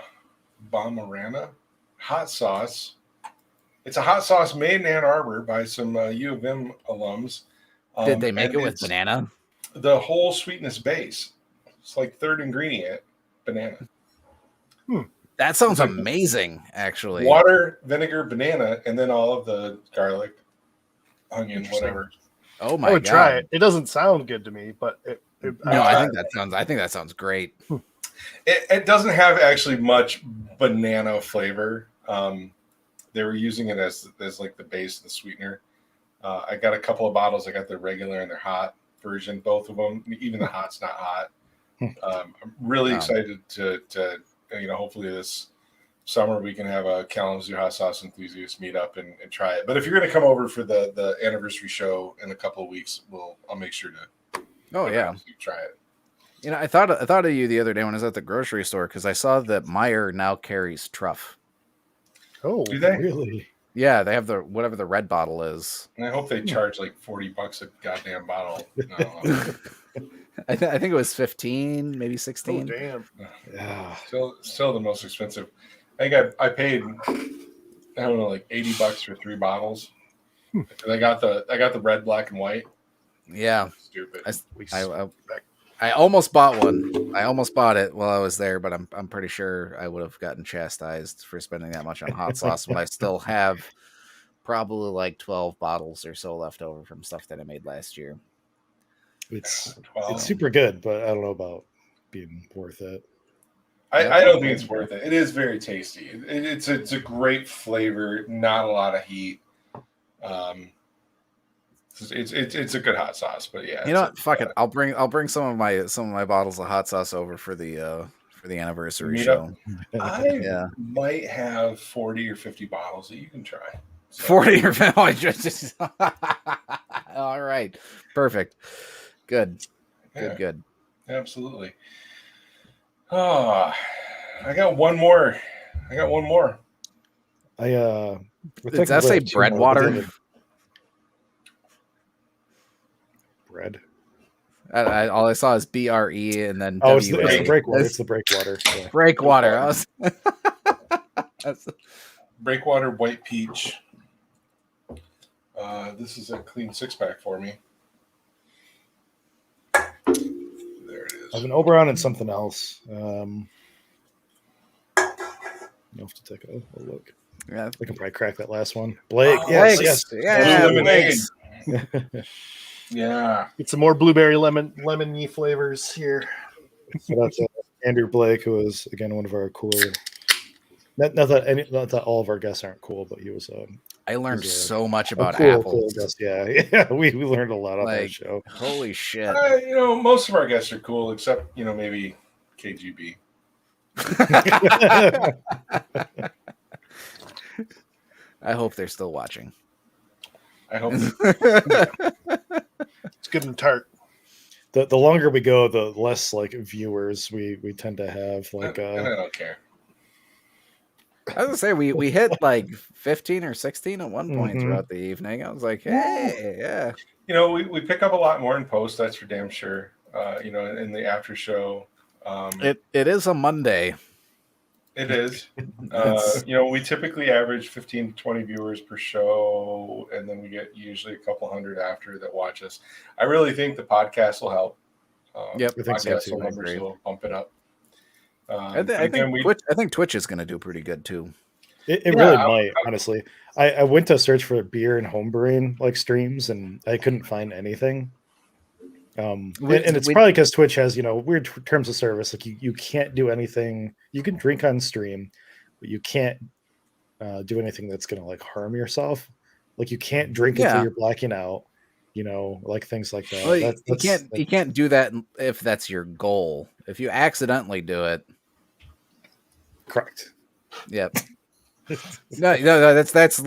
hot sauce. It's a hot sauce made in Ann Arbor by some U of M alums.
Did they make it with banana?
The whole sweetness base. It's like third ingredient, banana.
That sounds amazing, actually.
Water, vinegar, banana, and then all of the garlic, onion, whatever.
Oh my god!
I would try it. It doesn't sound good to me, but
I think that sounds great.
It doesn't have actually much banana flavor. They were using it as like the base of the sweetener. I got a couple of bottles. I got the regular and their hot version, both of them. Even the hot's not hot. I'm really excited to hopefully this summer we can have a Kalamazoo hot sauce enthusiast meet up and try it. But if you're going to come over for the anniversary show in a couple of weeks, I'll make sure to.
Oh yeah,
try it.
I thought of you the other day when I was at the grocery store because I saw that Meijer now carries truff.
Oh,
do they
really?
Yeah, they have whatever the red bottle is.
And I hope they charge like $40 a goddamn bottle.
I think it was 15, maybe 16.
Oh, damn.
Yeah.
Still the most expensive. I think I paid I don't know like $80 for 3 bottles. I got the red, black, and white.
Yeah.
Stupid.
I almost bought one. I almost bought it while I was there, but I'm pretty sure I would have gotten chastised for spending that much on hot sauce when I still have probably like 12 bottles or so left over from stuff that I made last year.
It's super good, but I don't know about being worth it.
I don't think it's worth it. It is very tasty. It's a great flavor, not a lot of heat. It's a good hot sauce, but yeah.
You know what? Fuck it. I'll bring some of my bottles of hot sauce over for the anniversary show.
I might have 40 or 50 bottles that you can try.
So. 40 or 50. All right. Perfect. Good.
Yeah,
Good.
Absolutely. Oh, I got one more.
Does that say bread water?
Bread.
All I saw is BRE and then
it's the breakwater. It's the breakwater.
Yeah. Breakwater.
Breakwater white peach. This is a clean 6-pack for me. There it is.
I have an Oberon and something else. You'll have to take a look.
Yeah.
I can probably crack that last one. Blake,
Oh,
yes,
Blake's.
yes.
Yeah,
Blue lemonade.
Blake's.
Yeah.
Get some more blueberry lemony flavors here.
Shout out to Andrew Blake, who is again one of our cooler. Not that all of our guests aren't cool, but he was
I learned
He's a-
so much about
cool
apples.
guest. Yeah, we learned a lot on that
Like,
show.
holy shit.
Most of our guests are cool, except, maybe KGB.
I hope they're still watching.
I hope.
It's good and tart.
The longer we go, the less like viewers we tend to have. Like,
and I don't care.
I was gonna say we hit like 15 or 16 at one point
Mhm.
throughout the evening. I was like, hey, yeah.
We pick up a lot more in post. That's for damn sure. In the after show.
It is a Monday.
It is.
It's-
We typically average 15 to 20 viewers per show, and then we get usually a couple hundred after that watch us. I really think the podcast will help.
Yep,
I think so
Podcast
too. I
numbers
agree.
will bump it up.
I think Twitch is going to do pretty good too.
It
Yeah,
really might, honestly. I went to search for beer and homebrewing like streams, and I couldn't find anything. And it's probably because Twitch has weird terms of service. Like you can't do anything. You can drink on stream, but you can't do anything that's going to like harm yourself. Like you can't drink until you're blacking out. Like things like that.
Well, you can't do that if that's your goal. If you accidentally do it,
correct.
yep. No, that's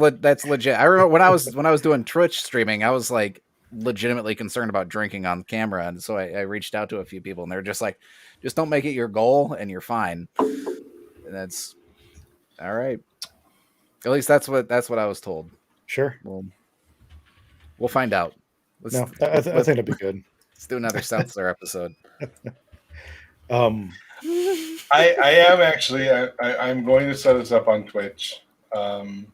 legit. I remember when I was doing Twitch streaming, I was like legitimately concerned about drinking on camera, and so I reached out to a few people, and they're just like, just don't make it your goal, and you're fine. And that's all right. At least that's what I was told.
Sure.
Well, we'll find out.
I think it'd be good.
Let's do another Seltzer episode.
I am actually. I'm going to set us up on Twitch, and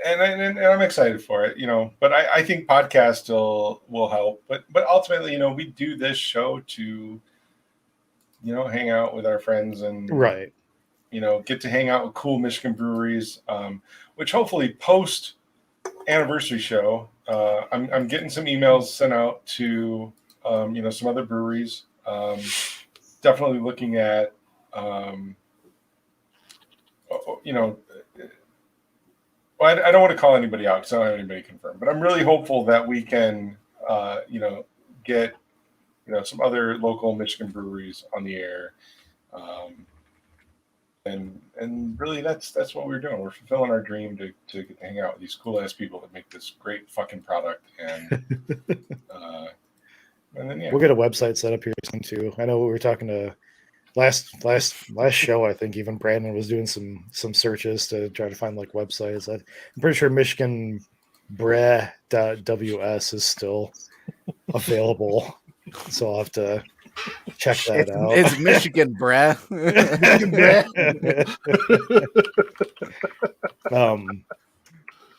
I'm excited for it. But I think podcast still will help. But ultimately, we do this show to, hang out with our friends and
Right.
Get to hang out with cool Michigan breweries, which hopefully post anniversary show. I'm getting some emails sent out to some other breweries. Definitely looking at I don't want to call anybody out because I don't have anybody confirmed, but I'm really hopeful that we can get some other local Michigan breweries on the air. And really that's what we're doing. We're fulfilling our dream to get to hang out with these cool ass people that make this great fucking product. And then
We'll get a website set up here soon too. I know we were talking to last show. I think even Brandon was doing some searches to try to find like websites. I'm pretty sure Michigan Bre.ws is still available, so I'll have to check that out.
It's Michigan, bruh.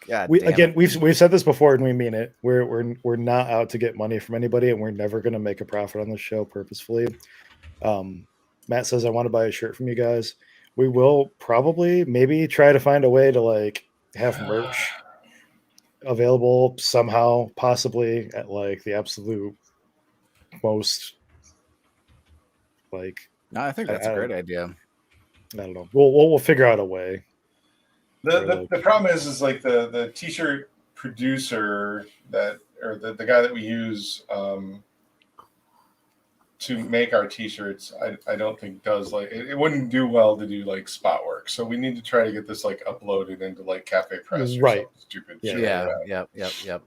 God damn it.
We've said this before and we mean it. We're not out to get money from anybody, and we're never going to make a profit on the show purposefully. Matt says I want to buy a shirt from you guys. We will probably maybe try to find a way to like have merch available somehow, possibly at like the absolute most. Like,
No, I think that's a great idea.
I don't know. We'll figure out a way.
The problem is like the t-shirt producer the guy that we use to make our t-shirts, I don't think does like it wouldn't do well to do like spot work. So we need to try to get this like uploaded into like Cafe Press or
right.
something stupid.
Yeah.
Shit like
Yep.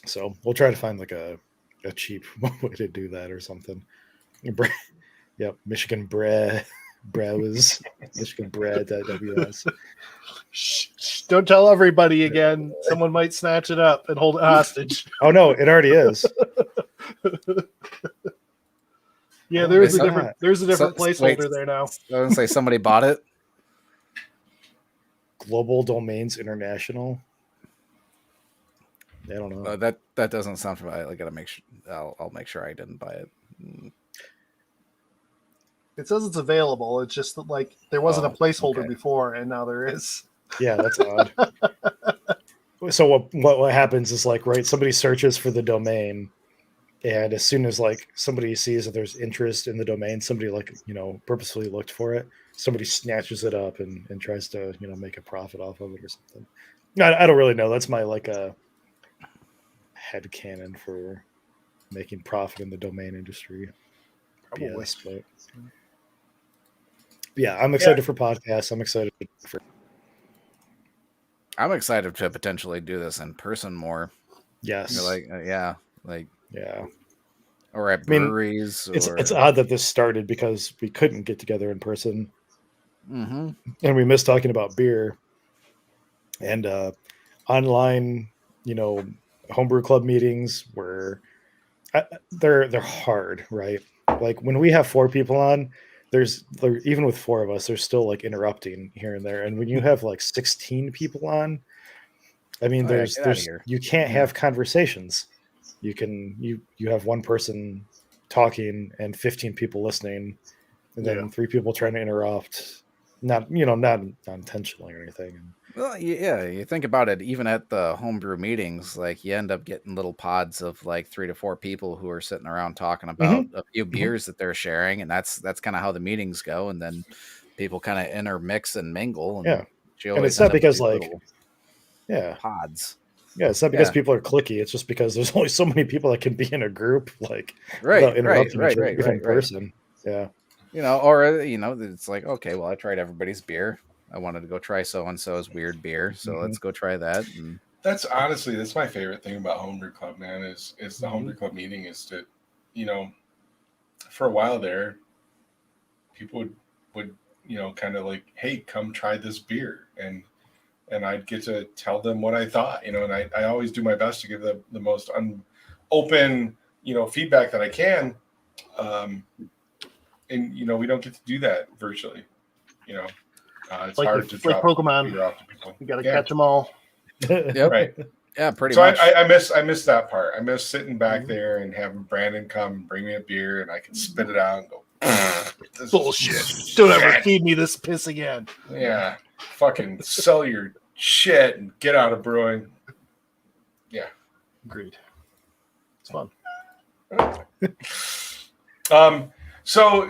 So we'll try to find like a cheap way to do that or something. Yep, Michigan Bre was Michigan Bre.ws.
Shh, don't tell everybody again. Someone might snatch it up and hold it hostage.
Oh no, it already is.
Yeah, there's a different placeholder
wait,
there now.
I was gonna say somebody bought it.
Global Domains International. I don't know.
That doesn't sound familiar. I gotta make sure. I'll make sure I didn't buy it.
It says it's available. It's just that, like, there wasn't a placeholder
okay.
before, and now there is.
Yeah, that's odd. So what happens is, like, right, somebody searches for the domain, and as soon as, like, somebody sees that there's interest in the domain, somebody, like, purposefully looked for it, somebody snatches it up and tries to, make a profit off of it or something. I don't really know. That's my, like, a headcanon for making profit in the domain industry.
Probably.
BS, but yeah, I'm excited for podcasts. I'm excited for.
I'm excited to potentially do this in person more.
Yes.
Yeah. Or at
I mean,
breweries.
It's odd that this started because we couldn't get together in person,
Mm-hmm.
and we missed talking about beer. And online, homebrew club meetings were they're hard, right? Like when we have 4 people on, even with 4 of us, there's still like interrupting here and there. And when you have like 16 people on, I mean, you can't have conversations. You have one person talking and 15 people listening, and then 3 people trying to interrupt. Not intentionally or anything.
Well, yeah, you think about it, even at the homebrew meetings, like you end up getting little pods of like 3 to 4 people who are sitting around talking about a few beers that they're sharing, and that's kind of how the meetings go, and then people kind of intermix and mingle. And
and it's not because like
pods.
Yeah, it's not because people are cliquey. It's just because there's only so many people that can be in a group, like
without
interrupting each other in person. Yeah.
It's like, okay, well, I tried everybody's beer. I wanted to go try so-and-so's weird beer, so let's go try that. And
that's my favorite thing about homebrew club, man, is the homebrew club meeting is to, for a while there, people would kind of like, hey, come try this beer. And I'd get to tell them what I thought, and I always do my best to give the most open, feedback that I can. And we don't get to do that virtually. It's
like
hard to
like
drop
Pokemon.
beer off to people.
You got to catch them all.
Yep.
Right.
Yeah, pretty
so
much.
I miss that part. I miss sitting back there and having Brandon come bring me a beer, and I can spit it out and go, this
bullshit. Don't ever feed me this piss again.
Yeah. Fucking sell your shit and get out of brewing. Yeah.
Agreed. It's fun.
So,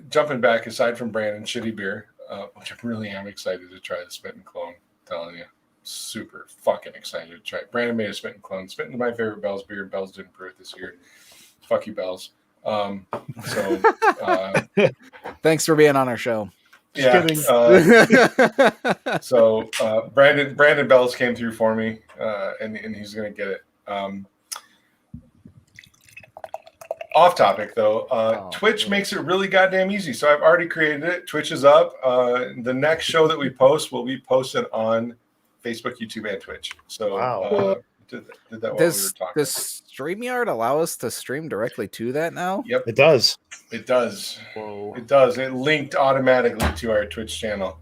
jumping back, aside from Brandon's shitty beer, which I really am excited to try the Spit and Clone, I'm telling you, super fucking excited to try it. Brandon made a Spit and Clone. Spit is my favorite Bell's beer. Bell's didn't brew it this year. Fuck you, Bell's.
Thanks for being on our show.
Yeah. So Brandon Bell's came through for me, and he's gonna get it. Off topic though, Twitch makes it really goddamn easy. So I've already created it. Twitch is up. The next show that we post will be posted on Facebook, YouTube, and Twitch. So did that while we were talking.
Does StreamYard allow us to stream directly to that now?
Yep,
it does.
It does.
Whoa.
It does. It linked automatically to our Twitch channel.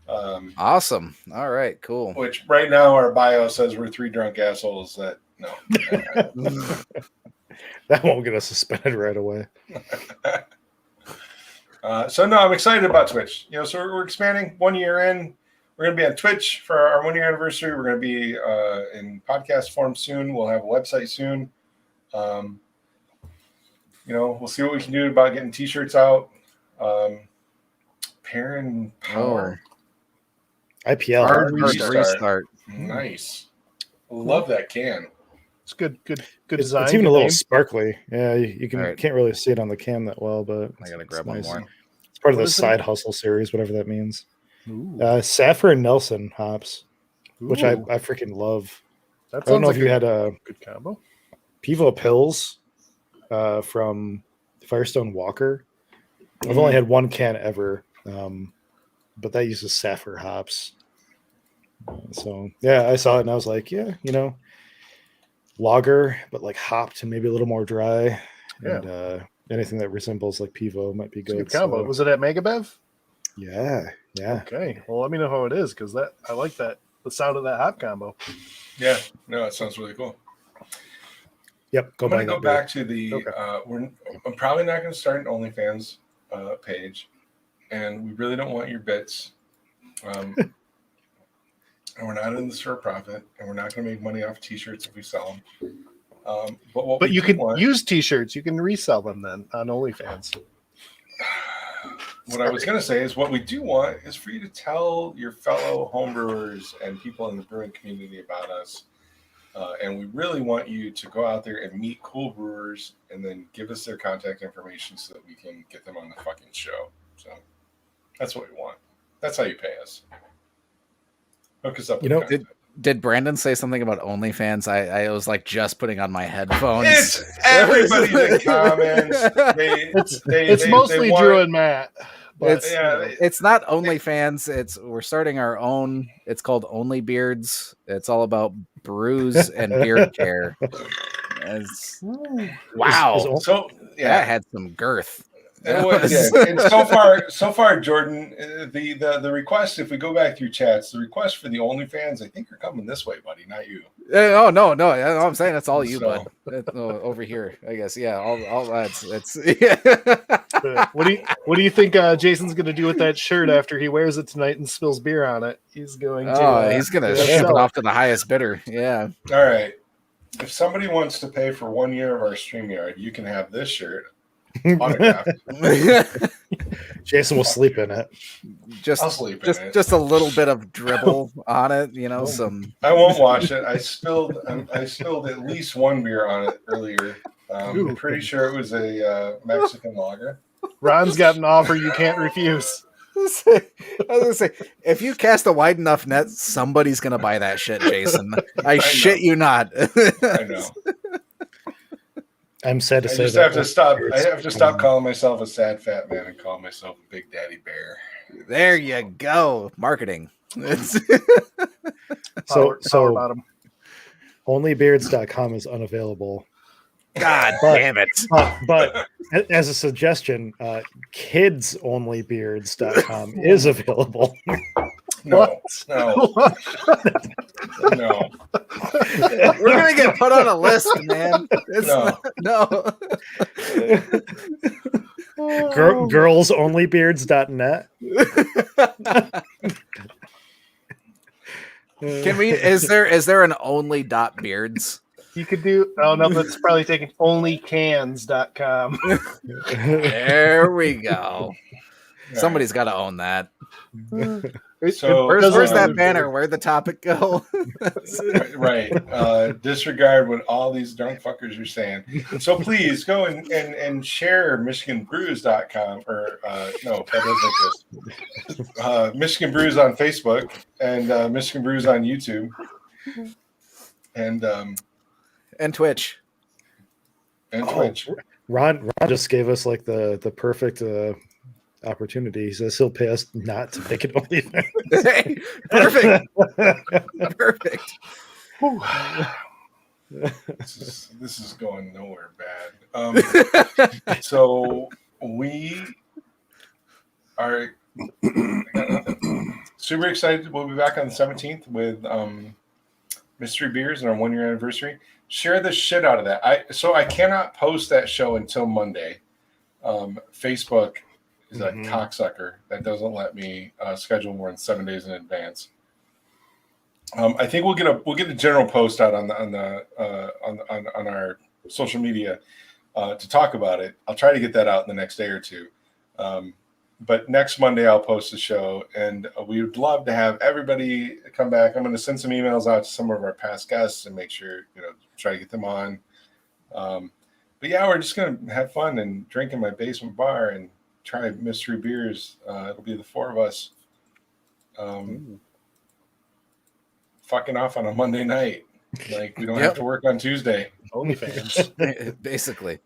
Awesome. All right, cool.
Which right now our bio says we're 3 drunk assholes. That no.
That won't get us suspended right away.
So no, I'm excited about Twitch. So we're expanding. 1 year in, we're going to be on Twitch for our 1 year anniversary. We're going to be in podcast form soon. We'll have a website soon. We'll see what we can do about getting T-shirts out. Perrin Power.
IPL.
Hard restart.
Nice. Love that can.
It's good design.
It's even a little sparkly. Yeah, you can't really see it on the cam that well, but
I gotta grab one more.
It's part of the side hustle series, whatever that means. Saffron and Nelson hops, which I freaking love.
That
I don't know if you had a
good combo.
Pivo Pills from Firestone Walker. I've only had one can ever, but that uses Saffron hops. So yeah, I saw it and I was like, yeah, lager, but like hopped and maybe a little more dry.
Yeah.
And anything that resembles like Pivo might be good.
Good combo. Was it at Megabev?
Yeah.
Okay. Well, let me know how it is because I like that the sound of that hop combo.
Yeah, no, it sounds really cool.
Yep,
I'm
buy
going to go
that beer.
back to the.
Okay.
I'm probably not going to start an OnlyFans page, and we really don't want your bits. And we're not in this for a profit, and we're not going to make money off T-shirts if we sell them.
But you can use T-shirts. You can resell them then on OnlyFans.
What I was going to say is what we do want is for you to tell your fellow homebrewers and people in the brewing community about us. And we really want you to go out there and meet cool brewers and then give us their contact information so that we can get them on the fucking show. So that's what we want. That's how you pay us. Hook us up with content.
Did Brandon say something about OnlyFans? I was like just putting on my headphones.
It's everybody that comments.
It's mostly Drew and Matt. But
It's not OnlyFans. We're starting our own. It's called Only Beards. It's all about brews and beard care. Wow.
So
that had some girth.
And so far, Jordan, the request, if we go back through chats, the request for the OnlyFans, I think are coming this way, buddy, not you.
Oh no, I'm saying that's all you, bud. Over here, I guess. Yeah, all that's. Yeah.
What do you think Jason's going to do with that shirt after he wears it tonight and spills beer on it? He's going to.
He's going to ship it off to the highest bidder. Yeah.
All right. If somebody wants to pay for 1 year of our StreamYard, you can have this shirt.
Jason will sleep in it.
I'll sleep in it.
Just a little bit of dribble on it, some.
I won't wash it. I spilled at least one beer on it earlier. I'm pretty sure it was a Mexican lager.
Ron's got an offer you can't refuse.
I was gonna say, if you cast a wide enough net, somebody's gonna buy that shit, Jason. I shit you not.
I know.
I'm sad to say
I have to stop calling myself a sad fat man and call myself a Big Daddy Bear.
There you go. Marketing.
So
onlybeards.com is unavailable.
God damn it.
But as a suggestion, kidsonlybeards.com is available.
No.
We're gonna get put on a list, man. No.
Girlsonlybeards.net.
Can we? Is there an only .beards?
You could do. Oh no, that's probably taking onlycans.com.
There we go.
Right.
Somebody's got to own that.
So
where's that banner? Where'd the topic go?
Right. Disregard what all these drunk fuckers are saying. So please go and share MichiganBrews.com or no, that doesn't exist. Michigan Brews on Facebook and Michigan Brews on YouTube. And
Twitch.
Twitch.
Ron just gave us like the perfect opportunity. He says he'll pay us not to make it OnlyFans.
Hey, perfect. Perfect.
This is going nowhere bad. So we are super excited. We'll be back on the 17th with Mystery Beers and our 1 year anniversary. Share the shit out of that. I cannot post that show until Monday. Facebook is a cocksucker that doesn't let me schedule more than 7 days in advance. I think we'll get a general post out on our social media to talk about it. I'll try to get that out in the next day or two. But next Monday I'll post the show, and we would love to have everybody come back. I'm going to send some emails out to some of our past guests and make sure try to get them on. But yeah, we're just going to have fun and drink in my basement bar and try mystery beers. It'll be the four of us fucking off on a Monday night. Like we don't have to work on Tuesday.
OnlyFans.
Basically.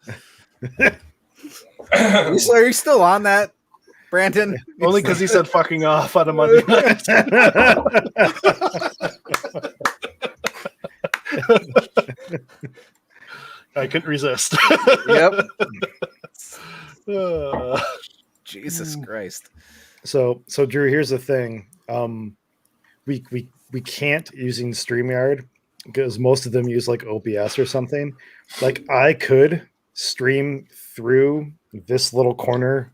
Are you still on that, Brandon?
Only because he said fucking off on a Monday night. I couldn't resist.
Yep. Jesus Christ.
So Drew, here's the thing. We can't, using StreamYard, because most of them use like OBS or something. Like I could stream through this little corner,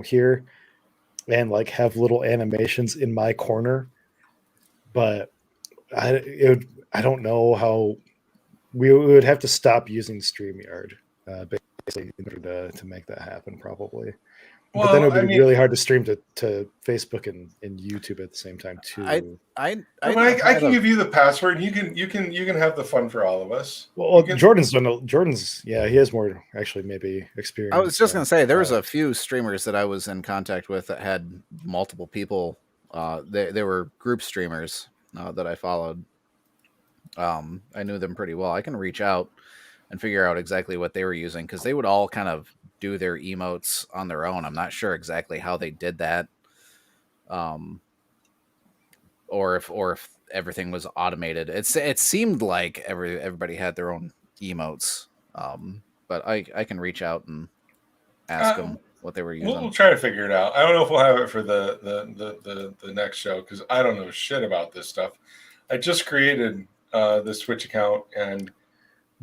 here, and like have little animations in my corner, but I don't know how we would have to stop using StreamYard basically in order to make that happen, probably. But then it would be really hard to stream to Facebook and YouTube at the same time too.
I can give you the password. You can have the fun for all of us.
Well, Jordan's he has more actually maybe experience.
I was just gonna say there was a few streamers that I was in contact with that had multiple people. They were group streamers that I followed. I knew them pretty well. I can reach out and figure out exactly what they were using because they would all kind of do their emotes on their own. I'm not sure exactly how they did that, or if everything was automated. It seemed like everybody had their own emotes, but I can reach out and ask them what they were using.
We'll try to figure it out. I don't know if we'll have it for the next show because I don't know shit about this stuff. I just created this Twitch account, and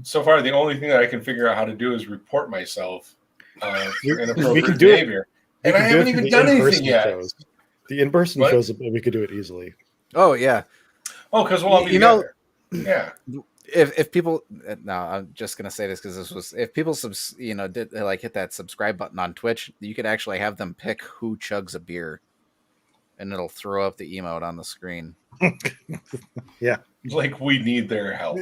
so far the only thing that I can figure out how to do is report myself for inappropriate behavior. And I haven't even done anything yet.
The in-person shows, we could do it easily.
Oh yeah.
Oh, because we'll all be together. Yeah.
If people, no, I'm just gonna say this because if people did like hit that subscribe button on Twitch, you could actually have them pick who chugs a beer, and it'll throw up the emote on the screen.
Yeah.
Like we need their help.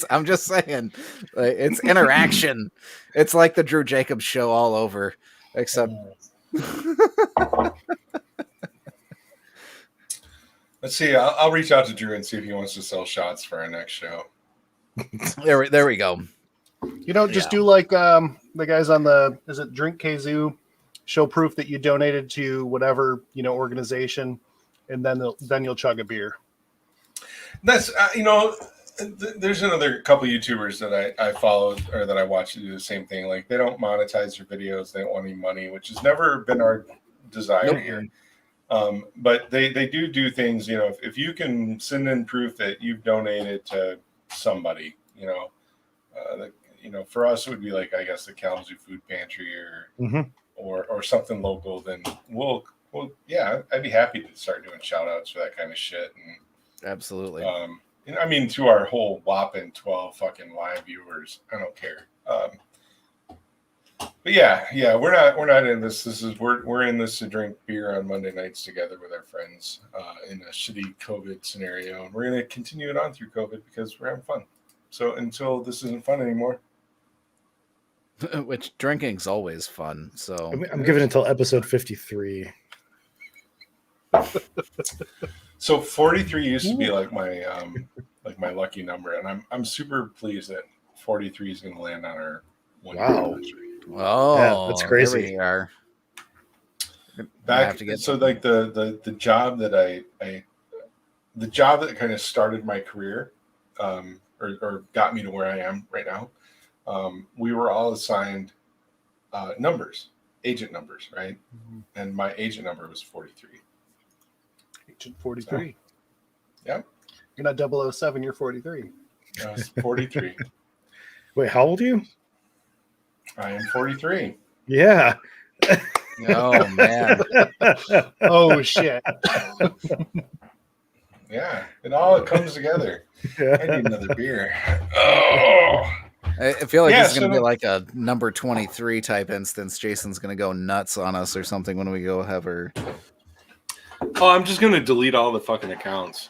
I'm just saying, like, it's interaction. It's like the Drew Jacobs show all over, except.
Let's see. I'll reach out to Drew and see if he wants to sell shots for our next show.
There we go.
Just do like the guys on is it Drink Kazoo? Show proof that you donated to whatever organization. And then you'll chug a beer.
That's there's another couple YouTubers that I followed or that I watch do the same thing. Like they don't monetize their videos, they don't want any money, which has never been our desire here. But they do things. If you can send in proof that you've donated to somebody, for us it would be like I guess the Kalamazoo Food Pantry or something local. Then Well, yeah, I'd be happy to start doing shout outs for that kind of shit. And
absolutely.
To our whole whopping 12 fucking live viewers, I don't care. But yeah, we're not in this. We're in this to drink beer on Monday nights together with our friends in a shitty COVID scenario, and we're gonna continue it on through COVID because we're having fun. So until this isn't fun anymore.
Which drinking's always fun. So
I'm giving it until episode 53.
So 43 used to be like my lucky number, and I'm super pleased that 43 is going to land on our 1 year anniversary.
Oh,
yeah, that's crazy.
There we are.
Back so like the job that the job that kind of started my career, or got me to where I am right now. We were all assigned agent numbers, right? Mm-hmm. And my agent number was 43.
Agent 43.
So, yeah.
You're not 007, you're 43.
No, it's 43.
Wait, how old are you?
I am 43.
Yeah.
Oh, man.
Oh, shit.
Yeah, it all comes together.
Yeah.
I need another beer. Oh.
I feel like this is going to be like a number 23 type instance. Jason's going to go nuts on us or something when we go have her.
Oh, I'm just going to delete all the fucking accounts.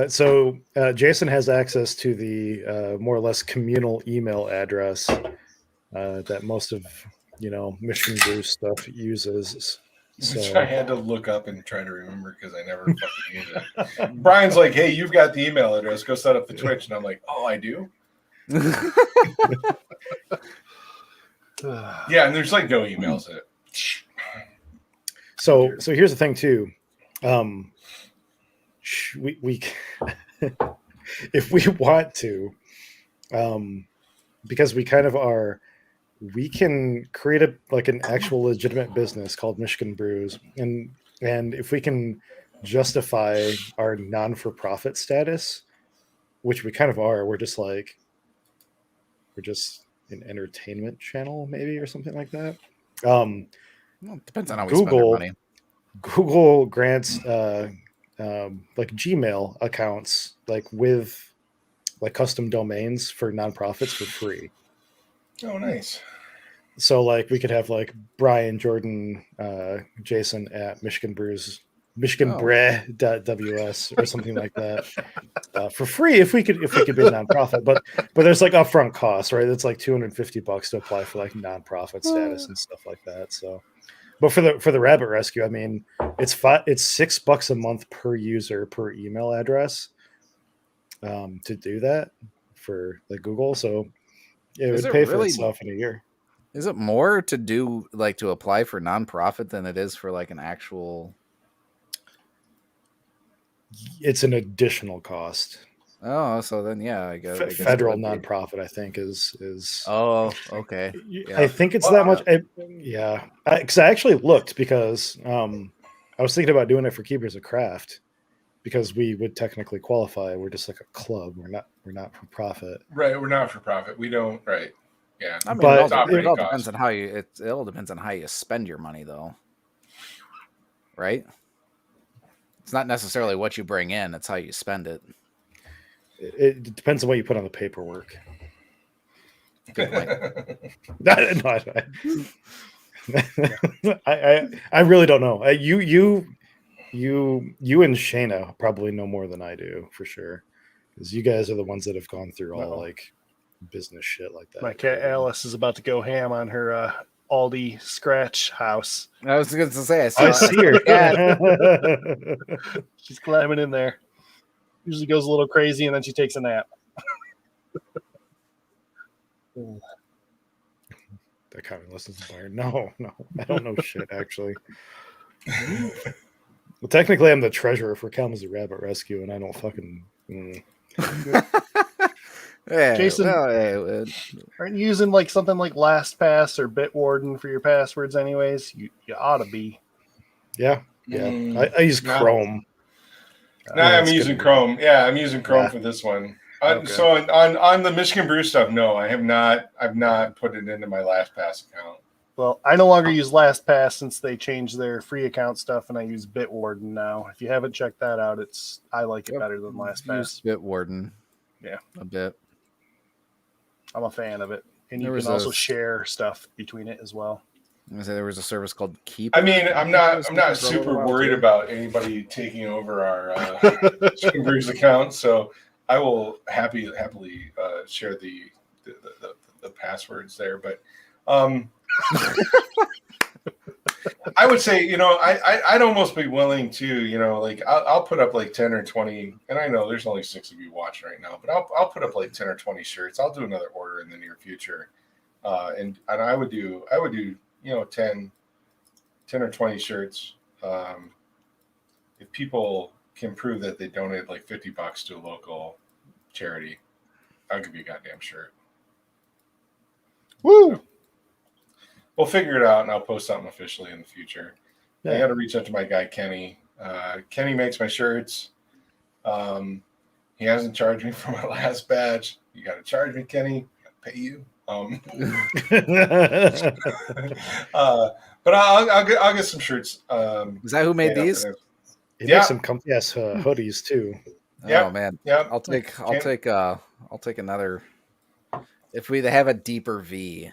So Jason has access to the more or less communal email address that most of Michigan Brew stuff uses. So
Which I had to look up and try to remember because I never fucking use it. Brian's like, "Hey, you've got the email address. Go set up the Twitch." And I'm like, "Oh, I do." Yeah, and there's like no emails in it.
So here's the thing too. We if we want to, because we kind of are, we can create an actual legitimate business called Michigan Brews, and And if we can justify our non-for-profit status, which we kind of are, we're just an entertainment channel, maybe, or something like that.
Well, it depends on how we spend our money.
Google grants like Gmail accounts, like with like custom domains for nonprofits for free.
Oh, nice.
So like we could have like Brian, Jordan, Jason at michiganbre.ws or something like that for free if we could be a nonprofit. But there's like upfront costs, right? It's like $250 to apply for like nonprofit status and stuff like that. So, but for the rabbit rescue, I mean, it's $6 a month per user per email address to do that for like Google. So it would pay for itself in a year.
Is it more to do like to apply for nonprofit than it is for like an actual?
It's an additional cost.
Oh, so then yeah, I guess
federal nonprofit, I think is.
Oh, okay. Yeah.
I think it's that much. Because I actually looked because I was thinking about doing it for Keepers of Craft because we would technically qualify. We're just like a club. We're not for profit.
Right. We're not for profit. We don't. Right. Yeah.
I mean,
But
it all depends on how you. It all depends on how you spend your money, though. Right. It's not necessarily what you bring in; it's how you spend it.
It depends on what you put on the paperwork.
Good point.
I really don't know. You and Shayna probably know more than I do for sure, because you guys are the ones that have gone through all like business shit like that.
My cat Alice is about to go ham on her Aldi scratch house.
I was going to say,
I see her.
She's climbing in there. Usually goes a little crazy and then she takes a nap.
That kind of listens to Byron. No, I don't know shit actually. Well, technically, I'm the treasurer for Kalamazoo Rabbit Rescue, and I don't fucking.
Yeah,
Jason,
well,
aren't you using like something like LastPass or Bitwarden for your passwords? Anyways, you ought to be.
Yeah. I use Chrome.
No, I'm using Chrome. Yeah, I'm using Chrome for this one.
Okay.
So on the Michigan Brew stuff, no, I have not. I've not put it into my LastPass account.
Well, I no longer use LastPass since they changed their free account stuff, and I use Bitwarden now. If you haven't checked that out, I like it better than LastPass.
Bitwarden.
Yeah,
a bit.
I'm a fan of it, and you can also share stuff between it as well.
I say there was a service called Keep.
I mean, I'm not super worried about anybody taking over our Chicken Brews account, so I will happily share the passwords there. But I would say, I'd almost be willing to, like I'll put up like 10 or 20, and I know there's only 6 of you watching right now, but I'll put up like 10 or 20 shirts. I'll do another order in the near future, and I would do 10 or 20 shirts. If people can prove that they donated like $50 to a local charity, I'll give you a goddamn shirt.
Woo!
So, we'll figure it out, and I'll post something officially in the future. Yeah. I got to reach out to my guy Kenny. Kenny makes my shirts. He hasn't charged me for my last batch. You got to charge me, Kenny. I got to pay you. But I'll get some shirts.
Is that who made these?
He makes some hoodies too.
Oh man,
yeah.
I'll take another. If we have a deeper V,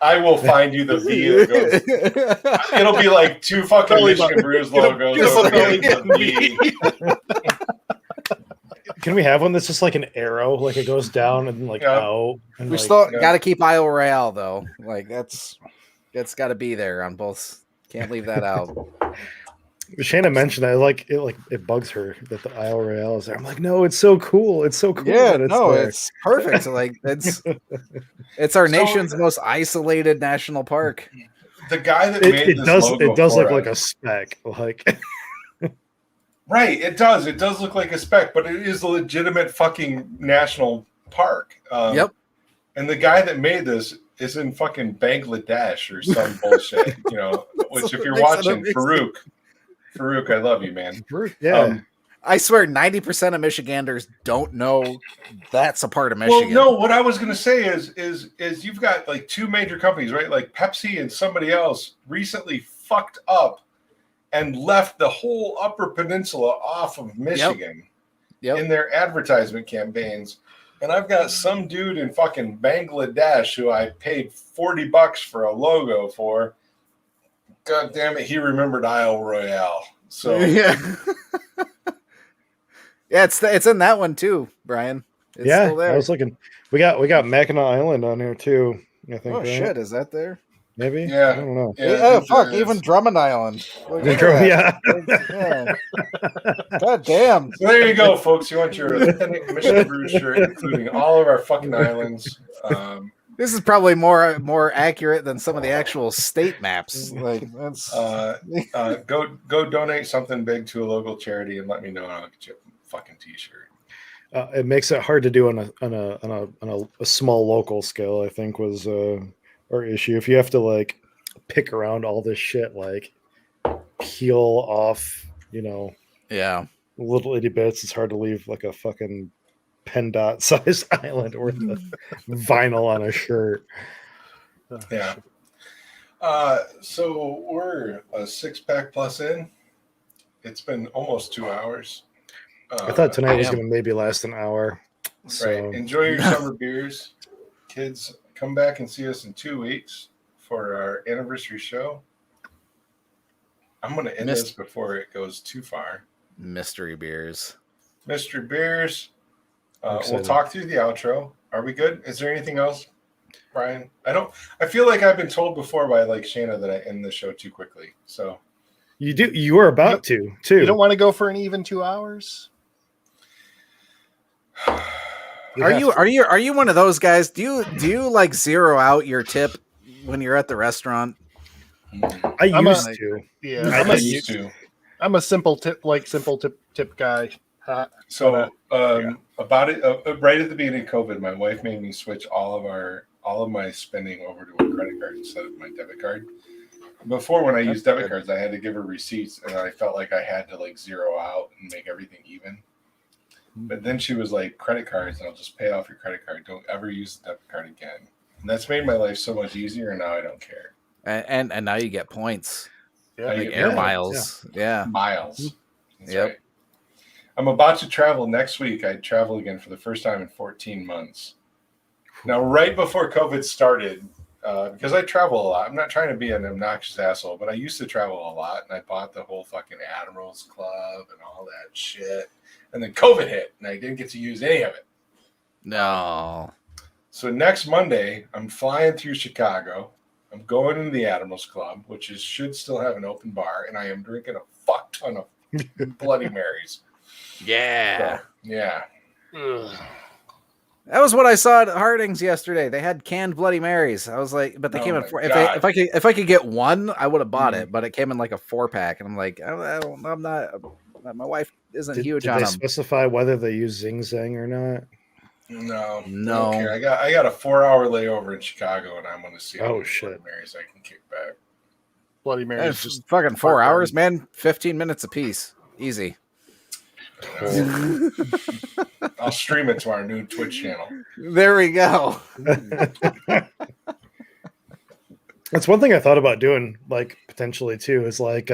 I will find you the V that goes. It'll be like 2 fucking Michigan Brews logos.
Can we have one that's just like an arrow, like it goes down and like out? And
we still got to keep Isle Royale though. Like that's got to be there on both. Can't leave that out.
Shayna mentioned that it bugs her that the Isle Royale is there. I'm like, no, it's so cool. It's so cool.
Yeah, it's perfect. Like it's our nation's most isolated national park.
The guy that made this logo
it does look like a speck. Like
right, it does. It does look like a speck, but it is a legitimate fucking national park.
Yep.
And the guy that made this is in fucking Bangladesh or some bullshit, you know. Which, if you're watching, Farouk, I love you, man.
Yeah.
I swear 90% of Michiganders don't know that's a part of Michigan.
Well, no, what I was going to say is you've got like two major companies, right? Like Pepsi and somebody else recently fucked up and left the whole Upper Peninsula off of Michigan in their advertisement campaigns. And I've got some dude in fucking Bangladesh who I paid $40 for a logo for. God damn it, he remembered Isle Royale. So
yeah. Yeah, it's in that one too, Brian. It's still there.
I was looking. We got Mackinac Island on here too. I think.
Oh
right?
shit, is that there?
Maybe.
Yeah.
I don't know.
Yeah, fuck, even Drummond Island.
Yeah.
God damn.
So there you go, folks. You want your authentic Michigan Brew shirt, including all of our fucking islands.
This is probably more accurate than some of the actual state maps. Like that's
go donate something big to a local charity and let me know, and I'll get you a fucking t-shirt.
It makes it hard to do on a small local scale. I think was our issue. If you have to like pick around all this shit, like peel off, little itty bits, it's hard to leave like a fucking PennDOT size island worth of vinyl on a shirt.
Yeah. So we're a 6-pack plus in. It's been almost 2 hours.
I thought tonight was going to maybe last an hour. So.
Right. Enjoy your summer beers. Kids, come back and see us in 2 weeks for our anniversary show. I'm going to end this before it goes too far.
Mystery beers.
Mystery beers. We'll talk through the outro. Are we good? Is there anything else, Brian? I feel like I've been told before by like Shanna that I end the show too quickly. So
you do. You were about to too.
You don't want to go for an even 2 hours?
Are you one of those guys? Do you like zero out your tip when you're at the restaurant?
I used to.
Yeah,
I used to.
I'm a simple tip guy.
So about it right at the beginning of COVID, my wife made me switch all of my spending over to a credit card instead of my debit card. Before, when I used debit cards, I had to give her receipts, and I felt like I had to like zero out and make everything even. But then she was like, credit cards, and I'll just pay off your credit card. Don't ever use the debit card again. And that's made my life so much easier, and now I don't care.
And now you get points.
Yeah,
like air miles. Yeah.
Miles. That's
Yep.
right. I'm about to travel next week. I travel again for the first time in 14 months. Now, right before COVID started, because I travel a lot, I'm not trying to be an obnoxious asshole, but I used to travel a lot, and I bought the whole fucking Admirals Club and all that shit. And then COVID hit, and I didn't get to use any of it.
No.
So next Monday, I'm flying through Chicago. I'm going into the Admirals Club, which should still have an open bar, and I am drinking a fuck ton of Bloody Marys.
Yeah.
So, yeah.
Ugh.
That was what I saw at Harding's yesterday. They had canned Bloody Marys. I was like, but they came in four. If I could get one, I would have bought it. But it came in like a 4-pack, and I'm like, I'm not. My wife isn't huge on them.
Did they specify whether they use Zing Zang or not?
No. I don't care. I got a 4-hour layover in Chicago, and I'm going to see how many Bloody Marys I can kick back.
Bloody Marys,
just fucking 4 hours, man. 15 minutes a piece, easy.
I'll stream it to our new Twitch channel.
There we go.
That's one thing I thought about doing, like potentially too, is like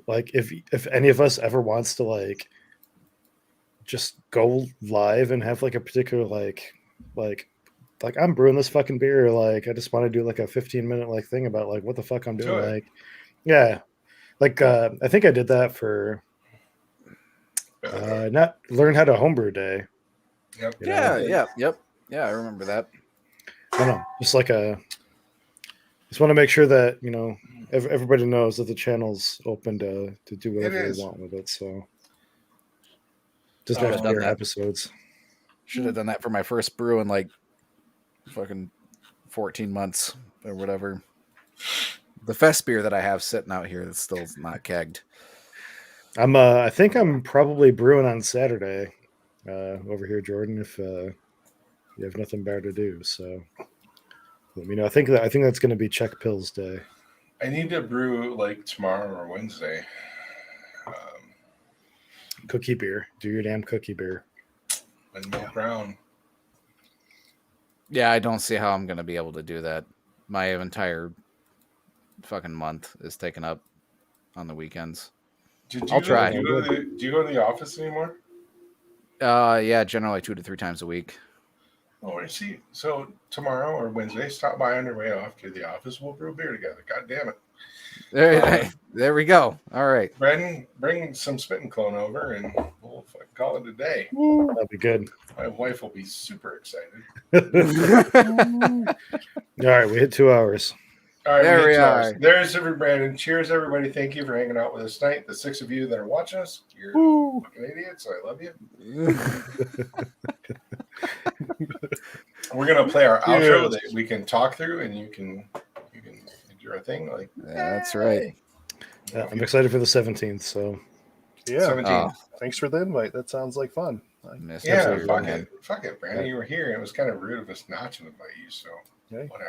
if any of us ever wants to like just go live and have like a particular like I'm brewing this fucking beer, like I just want to do like a 15-minute like thing about like what the fuck I'm doing, like yeah, like I think I did that for not learn how to homebrew day.
Yep.
Yeah, I remember that.
I don't know, just like just want to make sure that everybody knows that the channel's open to do whatever they want with it. So just have your episodes.
Should have done that for my first brew in like fucking 14 months or whatever. The fest beer that I have sitting out here that's still not kegged.
I think I'm probably brewing on Saturday over here, Jordan, if you have nothing better to do. So Let me know. I think that's going to be Czech Pills Day.
I need to brew like tomorrow or Wednesday.
Cookie beer. Do your damn cookie beer.
And milk brown.
Yeah, I don't see how I'm going to be able to do that. My entire fucking month is taken up on the weekends. I'll try.
Do you go to the office anymore?
Yeah, generally 2 to 3 times a week.
Oh, I see. So tomorrow or Wednesday, stop by on your way off to the office. We'll brew beer together. God damn it.
There we go. All right.
Brendan, bring some spit and clone over and we'll fucking call it a day.
That'd be good.
My wife will be super excited.
All right, we hit 2 hours.
All right,
There we are.
There's every Brandon. Cheers, everybody. Thank you for hanging out with us tonight. The 6 of you that are watching us, you're fucking idiots. I love you. We're gonna play our outro that we can talk through, and you can do your thing. Like
that's right.
Yeah, I'm excited for the 17th. So
Yeah.
17.
Thanks for the invite. That sounds like fun.
Missed
Yeah,
it.
fuck it, Brandon. You were here, and it was kind of rude of us not to invite you. So
Okay.
whatever.